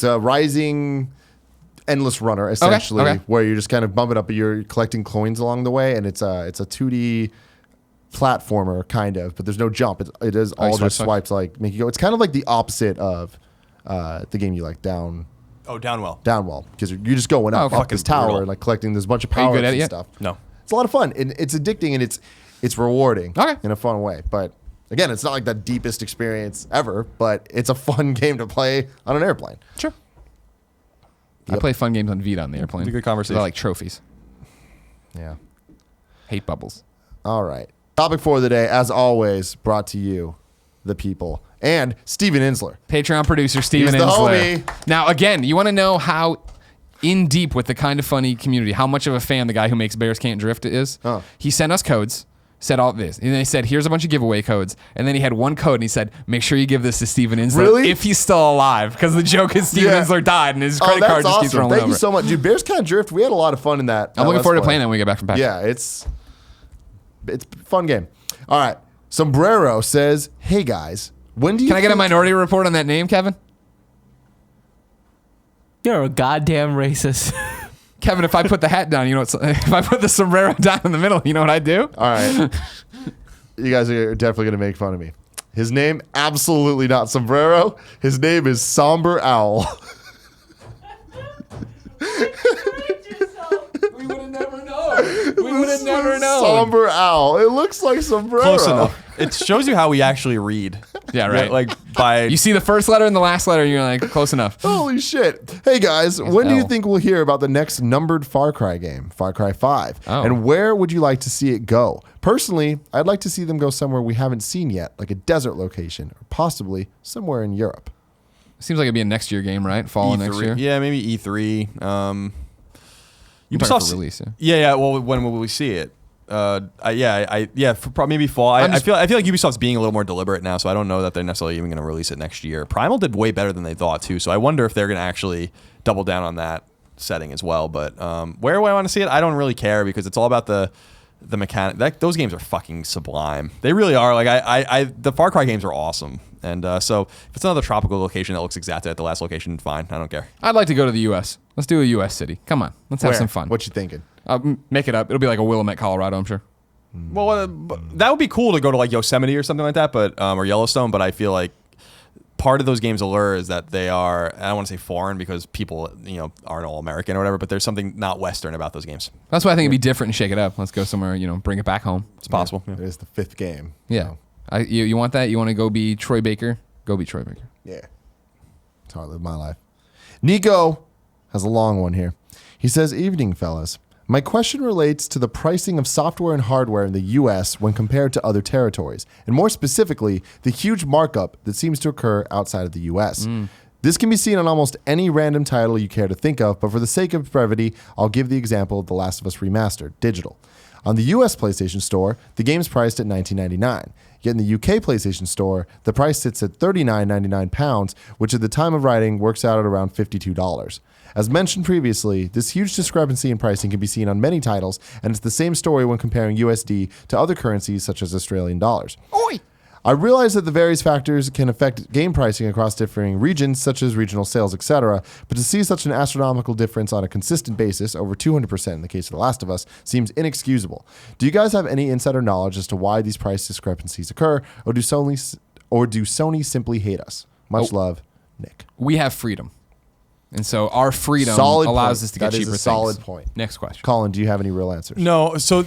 a rising endless runner essentially, okay. where you're just kind of bumping up, but you're collecting coins along the way, and it's a 2D platformer kind of, but there's no jump. It is all just swipes like make you go. It's kind of like the opposite of the game you like Downwell, because you're just going up this tower and like collecting. There's a bunch of power ups and stuff. No, it's a lot of fun and it's addicting and it's rewarding in a fun way. But again, it's not like the deepest experience ever, but it's a fun game to play on an airplane. Sure. I play fun games on Vita on the airplane. It's a good conversation. I like trophies. Yeah. Hate bubbles. All right. Topic for the day, as always, brought to you, the people, and Steven Insler. Patreon producer Steven He's the Insler. homie. Now, again, you want to know how in deep with the Kind of Funny community, how much of a fan the guy who makes Bears Can't Drift is? He sent us codes. Said all this, and then he said, "Here's a bunch of giveaway codes." And then he had one code, and he said, "Make sure you give this to Steven Insler if he's still alive, because the joke is Steven Insler died, and his credit card just keeps rolling over." Thank you so much, dude. Bears Can't Drift. We had a lot of fun in that. I'm looking forward to playing that when we get back from PAX. Yeah, it's a fun game. All right, Sombrero says, "Hey guys, when do you?" Can I get a Minority Report on that name, Kevin? You're a goddamn racist. Kevin, if I put the hat down, if I put the sombrero down in the middle, you know what I do? All right. You guys are definitely going to make fun of me. His name, absolutely not Sombrero. His name is Somber Owl. We would have never known. We would have never known. Somber Owl. It looks like Sombrero. Close enough. It shows you how we actually read. Yeah, right. Like by you see the first letter and the last letter, and you're like, close enough. Holy shit. Hey guys, when do you think we'll hear about the next numbered Far Cry game, Far Cry 5? Oh. And where would you like to see it go? Personally, I'd like to see them go somewhere we haven't seen yet, like a desert location, or possibly somewhere in Europe. Seems like it'd be a next year game, right? Fall E3. next year. Yeah, maybe E3. Ubisoft release. Yeah. Well, when will we see it? Maybe fall. I feel like Ubisoft's being a little more deliberate now, so I don't know that they're necessarily even going to release it next year. Primal did way better than they thought too, so I wonder if they're going to actually double down on that setting as well. But where do I want to see it? I don't really care because it's all about the mechanic. Those games are fucking sublime. They really are. Like the Far Cry games are awesome. And so if it's another tropical location that looks exactly like the last location, fine. I don't care. I'd like to go to the U.S. Let's do a U.S. city. Come on. Let's have some fun. What you thinking? Make it up. It'll be like a Willamette, Colorado, I'm sure. Well, that would be cool to go to like Yosemite or something like that, but or Yellowstone. But I feel like part of those games' allure is that they are, I don't want to say foreign because people, aren't all American or whatever, but there's something not Western about those games. That's why I think it'd be different and shake it up. Let's go somewhere, bring it back home. It's possible. It is the 5th game. Yeah. You want that? You want to go be Troy Baker? Go be Troy Baker. Yeah. That's how I live my life. Nico has a long one here. He says, "Evening, fellas. My question relates to the pricing of software and hardware in the U.S. when compared to other territories, and more specifically, the huge markup that seems to occur outside of the U.S. This can be seen on almost any random title you care to think of, but for the sake of brevity, I'll give the example of The Last of Us Remastered, digital. On the U.S. PlayStation Store, the game's priced at $19.99. Yet in the UK PlayStation Store, the price sits at £39.99, which at the time of writing works out at around $52. As mentioned previously, this huge discrepancy in pricing can be seen on many titles, and it's the same story when comparing USD to other currencies such as Australian dollars. Oi! I realize that the various factors can affect game pricing across differing regions, such as regional sales, etc., but to see such an astronomical difference on a consistent basis, over 200% in the case of The Last of Us, seems inexcusable. Do you guys have any insider knowledge as to why these price discrepancies occur, or do Sony simply hate us? Much love, Nick." We have freedom. And so our freedom allows us to get cheaper things. That is a solid point. Next question. Colin, do you have any real answers? No. So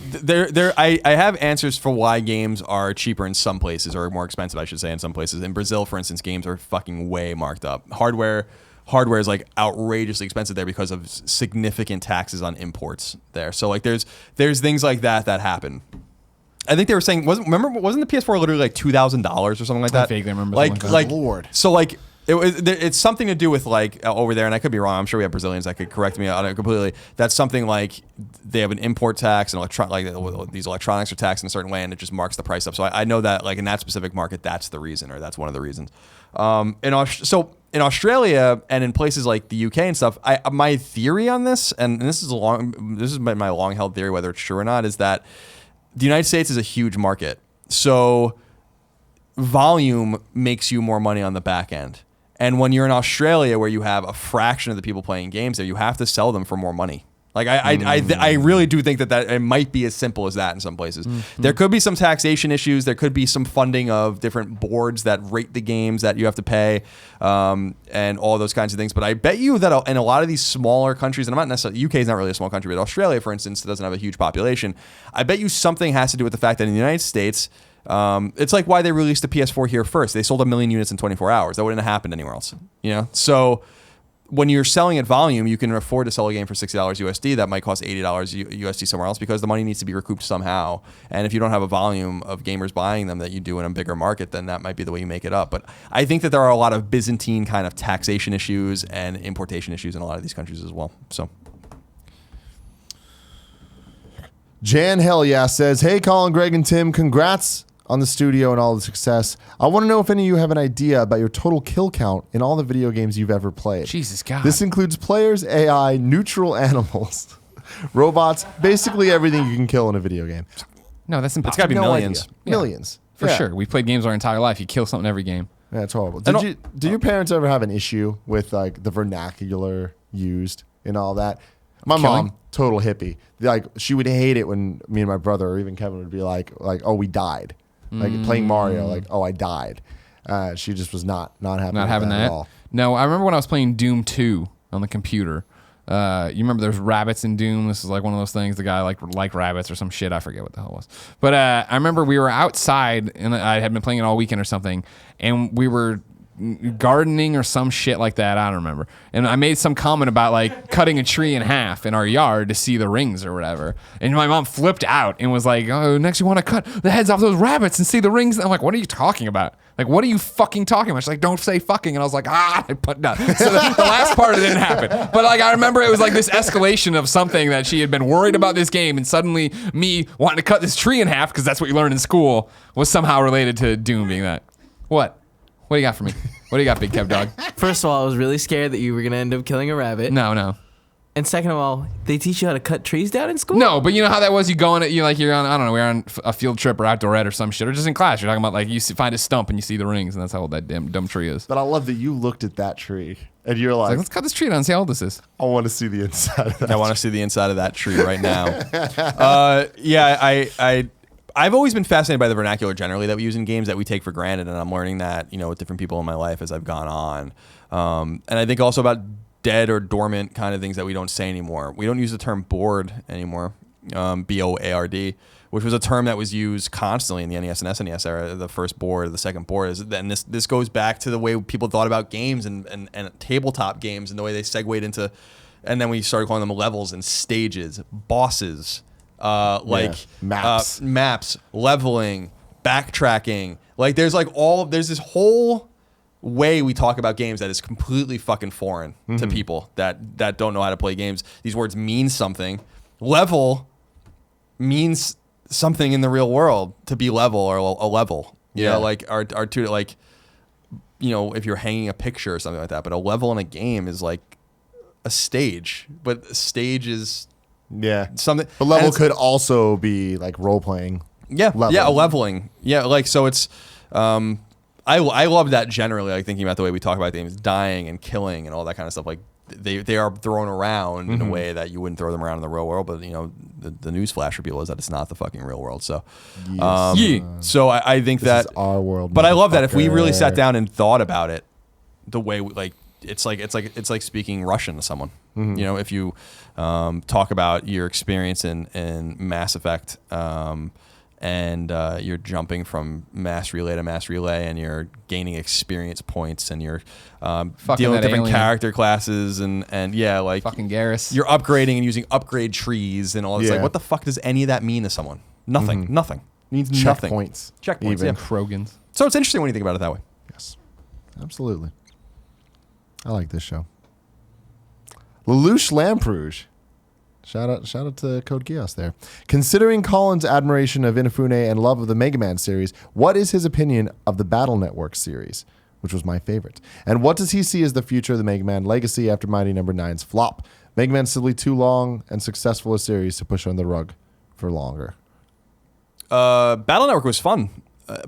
I have answers for why games are cheaper in some places, or more expensive, I should say, in some places. In Brazil, for instance, games are fucking way marked up. Hardware is like outrageously expensive there because of significant taxes on imports there. So like there's things like that happen. I think they were saying wasn't the PS4 literally like $2,000 or something like that? I vaguely remember. Like Lord. So like. It's something to do with like over there, and I could be wrong. I'm sure we have Brazilians that could correct me on it completely. That's something like they have an import tax and these electronics are taxed in a certain way, and it just marks the price up. So I know that like in that specific market, that's the reason, or that's one of the reasons. So in Australia and in places like the UK and stuff, my theory on this, and this is my long held theory, whether it's true or not, is that the United States is a huge market, so volume makes you more money on the back end. And when you're in Australia, where you have a fraction of the people playing games there, you have to sell them for more money. Like I really do think that it might be as simple as that in some places. Mm-hmm. There could be some taxation issues. There could be some funding of different boards that rate the games that you have to pay, and all those kinds of things. But I bet you that in a lot of these smaller countries, and I'm not necessarily, UK is not really a small country, but Australia, for instance, doesn't have a huge population. I bet you something has to do with the fact that in the United States, it's like why they released the PS4 here first. They sold 1 million units in 24 hours. That wouldn't have happened anywhere else. So when you're selling at volume, you can afford to sell a game for $60 USD that might cost $80 USD somewhere else because the money needs to be recouped somehow. And if you don't have a volume of gamers buying them that you do in a bigger market, then that might be the way you make it up. But I think that there are a lot of Byzantine kind of taxation issues and importation issues in a lot of these countries as well. So. Jan Hell Yeah says, "Hey, Colin, Greg, and Tim, congrats on the studio and all the success. I want to know if any of you have an idea about your total kill count in all the video games you've ever played. Jesus God. This includes players, AI, neutral animals, robots, basically everything you can kill in a video game." No, that's impossible. It's got to be millions. Yeah. Millions. For sure. We've played games our entire life. You kill something every game. Yeah, it's horrible. Did your parents ever have an issue with like the vernacular used and all that? My mom, total hippie. Like she would hate it when me and my brother or even Kevin would be like, "Oh, we died." Like playing Mario, like, "Oh, I died." She just was not happy with having that at all. No, I remember when I was playing Doom 2 on the computer. You remember there's rabbits in Doom? This is like one of those things. The guy like rabbits or some shit. I forget what the hell it was. But I remember we were outside and I had been playing it all weekend or something, and we were gardening or some shit like that. I don't remember. And I made some comment about like cutting a tree in half in our yard to see the rings or whatever. And my mom flipped out and was like, "Oh, next you want to cut the heads off those rabbits and see the rings?" And I'm like, "What are you talking about? Like, what are you fucking talking about?" She's like, "Don't say fucking." And I was like, I put down. So the last part didn't happen. But like, I remember it was like this escalation of something that she had been worried about this game, and suddenly me wanting to cut this tree in half because that's what you learned in school was somehow related to Doom being that. What? What do you got for me? What do you got, Big Kev Dog? First of all, I was really scared that you were going to end up killing a rabbit. No. And second of all, they teach you how to cut trees down in school? No, but you know how that was? You go on it, you're on, I don't know, we're on a field trip or outdoor ed or some shit, or just in class. You're talking about like find a stump and you see the rings, and that's how old that dumb tree is. But I love that you looked at that tree and you're like, Let's cut this tree down and see how old this is. I want to see the inside of that. I want to see the inside of that tree right now. I've always been fascinated by the vernacular generally that we use in games that we take for granted, and I'm learning that, with different people in my life as I've gone on. And I think also about dead or dormant kind of things that we don't say anymore. We don't use the term bored anymore, B-O-A-R-D, which was a term that was used constantly in the NES and SNES era, the first board, the second board. And this goes back to the way people thought about games and tabletop games and the way they segued into, and then we started calling them levels and stages, bosses, maps, leveling, backtracking. Like there's this whole way we talk about games that is completely fucking foreign to people that don't know how to play games. These words mean something. Level means something in the real world, to be level or a level. You know, like our two, like, if you're hanging a picture or something like that. But a level in a game is like a stage. But a stage is something. But level could also be like role playing. Yeah, leveling. Yeah, like so it's. I love that generally, like thinking about the way we talk about things, dying and killing and all that kind of stuff. Like they are thrown around in a way that you wouldn't throw them around in the real world. But the news flash for people is that it's not the fucking real world. So, so I think this that is our world. But I love that if we really sat down and thought about it, the way it's like speaking Russian to someone. If you talk about your experience in Mass Effect. And you're jumping from mass relay to mass relay, and you're gaining experience points, and you're dealing with different alien character classes, and like fucking Garrus. You're upgrading and using upgrade trees and all this. Like, what the fuck does any of that mean to someone? Nothing. Nothing. It means nothing. Checkpoints. Even Krogans. So it's interesting when you think about it that way. Yes, absolutely. I like this show. Lelouch Lamperouge. Shout out to Code Geass there. Considering Colin's admiration of Inafune and love of the Mega Man series, what is his opinion of the Battle Network series, which was my favorite? And what does he see as the future of the Mega Man legacy after Mighty No. 9's flop? Mega Man's simply too long and successful a series to push on the rug for longer. Battle Network was fun,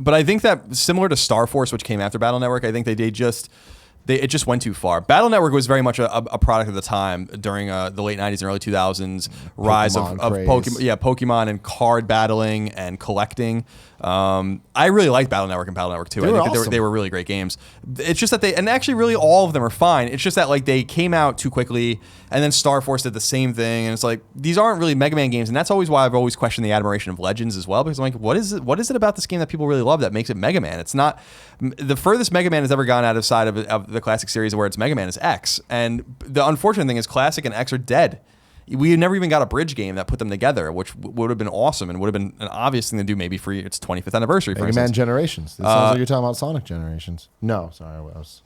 but I think that similar to Star Force, which came after Battle Network, I think it just went too far. Battle Network was very much a product of the time during the late 90s and early 2000s rise of Pokemon and card battling and collecting. I really liked Battle Network and Battle Network 2. I think they were really great games. It's just that and actually really all of them are fine. It's just that like they came out too quickly, and then Star Force did the same thing, and it's like these aren't really Mega Man games, and that's always why I've always questioned the admiration of Legends as well, because I'm like, what is it about this game that people really love that makes it Mega Man? It's not the furthest Mega Man has ever gone outside of the classic series where it's Mega Man is X, and the unfortunate thing is Classic and X are dead. We never even got a bridge game that put them together, which would have been awesome and would have been an obvious thing to do maybe for its 25th anniversary. Mega Man Generations. It sounds like you're talking about Sonic Generations. No, sorry,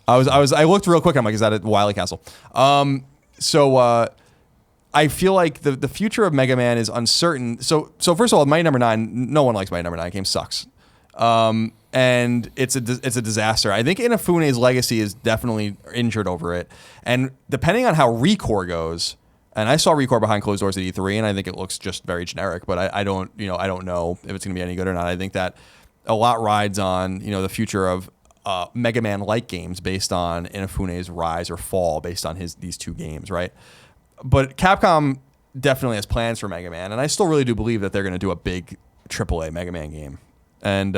I looked real quick. I'm like, is that at Wily Castle? So I feel like the future of Mega Man is uncertain. So first of all, Mighty No. 9. No one likes Mighty No. 9. Game sucks. And it's a disaster. I think Inafune's legacy is definitely injured over it. And depending on how Recore goes. And I saw Recore behind closed doors at E3, and I think it looks just very generic. But I don't know if it's going to be any good or not. I think that a lot rides on the future of Mega Man-like games based on Inafune's rise or fall based on these two games, right? But Capcom definitely has plans for Mega Man, and I still really do believe that they're going to do a big AAA Mega Man game, and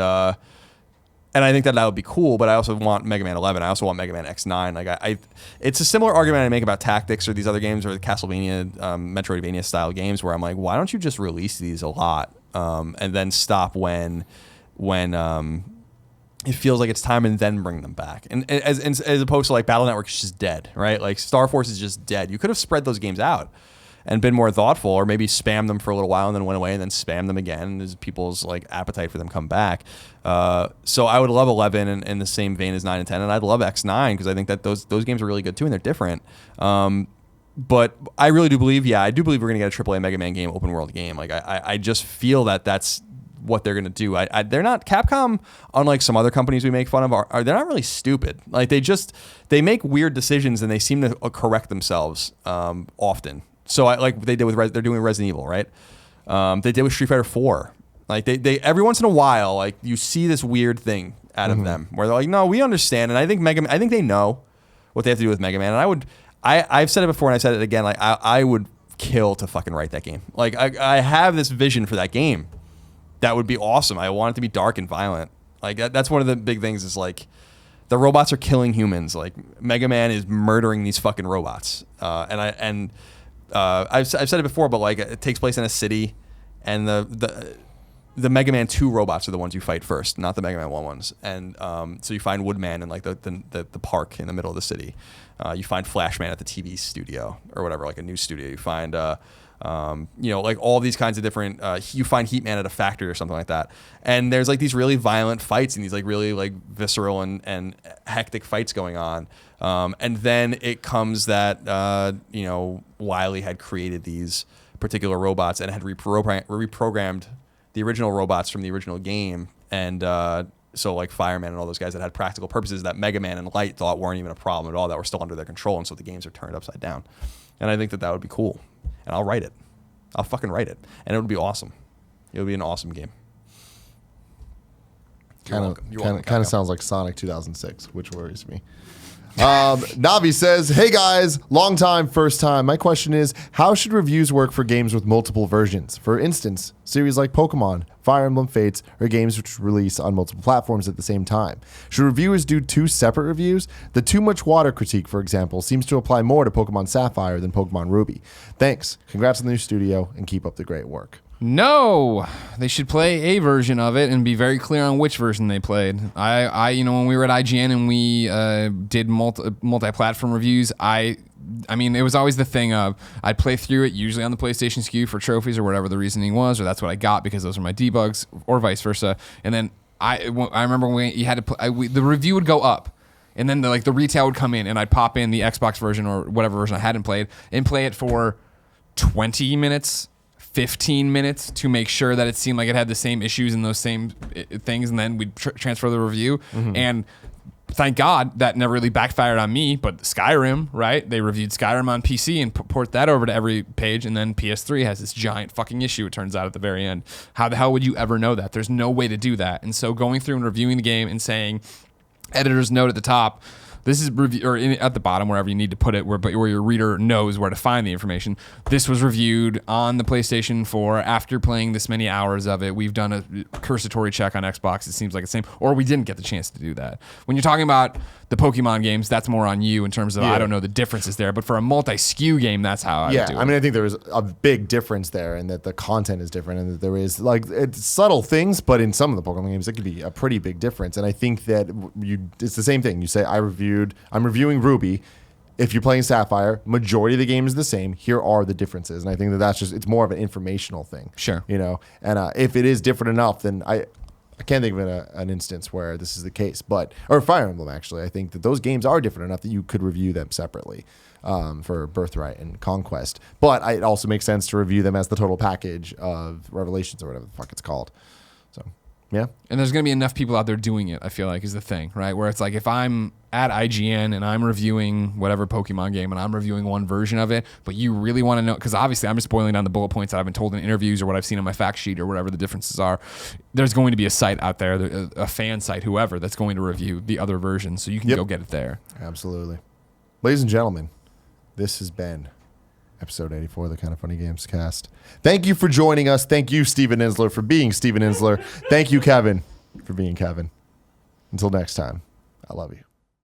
I think that would be cool, but I also want Mega Man 11. I also want Mega Man X9. Like it's a similar argument I make about Tactics or these other games or the Castlevania, Metroidvania style games, where I'm like, why don't you just release these a lot and then stop when it feels like it's time and then bring them back, and as opposed to like Battle Network is just dead, right? Like Star Force is just dead. You could have spread those games out and been more thoughtful, or maybe spam them for a little while and then went away and then spam them again as people's like appetite for them come back. So I would love 11 in the same vein as 9 and 10, and I'd love X9 because I think that those games are really good too and they're different. But I really do believe, I do believe we're going to get a AAA Mega Man game, open world game. Like I just feel that that's what they're going to do. They're not, Capcom, unlike some other companies we make fun of, they're not really stupid. Like they make weird decisions and they seem to correct themselves often. So like they did with they're doing Resident Evil, right? They did with Street Fighter 4. Like they every once in a while, like you see this weird thing out of them where they're like, no, we understand. And I think I think they know what they have to do with Mega Man. And I've said it before and I've said it again. Like I would kill to fucking write that game. Like I have this vision for that game. That would be awesome. I want it to be dark and violent. Like that's one of the big things is like the robots are killing humans. Like Mega Man is murdering these fucking robots. I've said it before, but like it takes place in a city, and the Mega Man 2 robots are the ones you fight first, not the Mega Man 1 ones. And so you find Woodman in like the park in the middle of the city. You find Flashman at the TV studio or whatever, like a news studio. You find like all these kinds of different. You find Heatman at a factory or something like that. And there's like these really violent fights and these like really like visceral and hectic fights going on. And then it comes that Wily had created these particular robots and had reprogrammed the original robots from the original game, and so like Fireman and all those guys that had practical purposes that Mega Man and Light thought weren't even a problem at all, that were still under their control, and so the games are turned upside down. And I think that would be cool, and I'll write it. I'll fucking write it, and it would be awesome. It would be an awesome game. Kind of sounds like Sonic 2006, which worries me. Navi says, hey guys, long time, first time. My question is, how should reviews work for games with multiple versions? For instance, series like Pokemon, Fire Emblem Fates, or games which release on multiple platforms at the same time. Should reviewers do 2 separate reviews? The Too Much Water critique, for example, seems to apply more to Pokemon Sapphire than Pokemon Ruby. Thanks. Congrats on the new studio, and keep up the great work. No, they should play a version of it and be very clear on which version they played. When we were at IGN and we did multi-platform reviews, I mean, it was always the thing of I'd play through it usually on the PlayStation SKU for trophies or whatever the reasoning was, or that's what I got because those are my debugs, or vice versa. And then I remember when you had to the review would go up. And then the retail would come in and I'd pop in the Xbox version or whatever version I hadn't played and play it for 20 minutes. 15 minutes to make sure that it seemed like it had the same issues and those same things, and then we'd transfer the review. And thank God that never really backfired on me, but Skyrim, right? They reviewed Skyrim on PC and port that over to every page, and then PS3 has this giant fucking issue, it turns out, at the very end. How the hell would you ever know that? There's no way to do that. And so going through and reviewing the game and saying, editor's note at the top, this is at the bottom, wherever you need to put it, where your reader knows where to find the information. This was reviewed on the PlayStation 4 after playing this many hours of it. We've done a cursory check on Xbox. It seems like the same, or we didn't get the chance to do that. When you're talking about the Pokemon games, that's more on you in terms of I don't know the differences there. But for a multi-SKU game, that's how I would do it. I mean, I think there is a big difference there, and that the content is different, and that there is it's subtle things, but in some of the Pokemon games, it could be a pretty big difference. And I think that it's the same thing. You say I'm reviewing Ruby. If you're playing Sapphire, majority of the game is the same. Here are the differences, and I think that's just it's more of an informational thing. Sure, and if it is different enough, then I can't think of an instance where this is the case, or Fire Emblem, actually. I think that those games are different enough that you could review them separately for Birthright and Conquest. But it also makes sense to review them as the total package of Revelations or whatever the fuck it's called. So, yeah. And there's going to be enough people out there doing it, I feel like, is the thing, right? Where it's like if I'm at IGN and I'm reviewing whatever Pokemon game and I'm reviewing one version of it, but you really want to know, because obviously I'm just boiling down the bullet points that I've been told in interviews or what I've seen on my fact sheet or whatever the differences are. There's going to be a site out there, a fan site, whoever, that's going to review the other version, so you can go get it there. Absolutely. Ladies and gentlemen, this has been episode 84 of the Kind of Funny Games cast. Thank you for joining us. Thank you, Steven Insler, for being Steven Insler. Thank you, Kevin, for being Kevin. Until next time, I love you.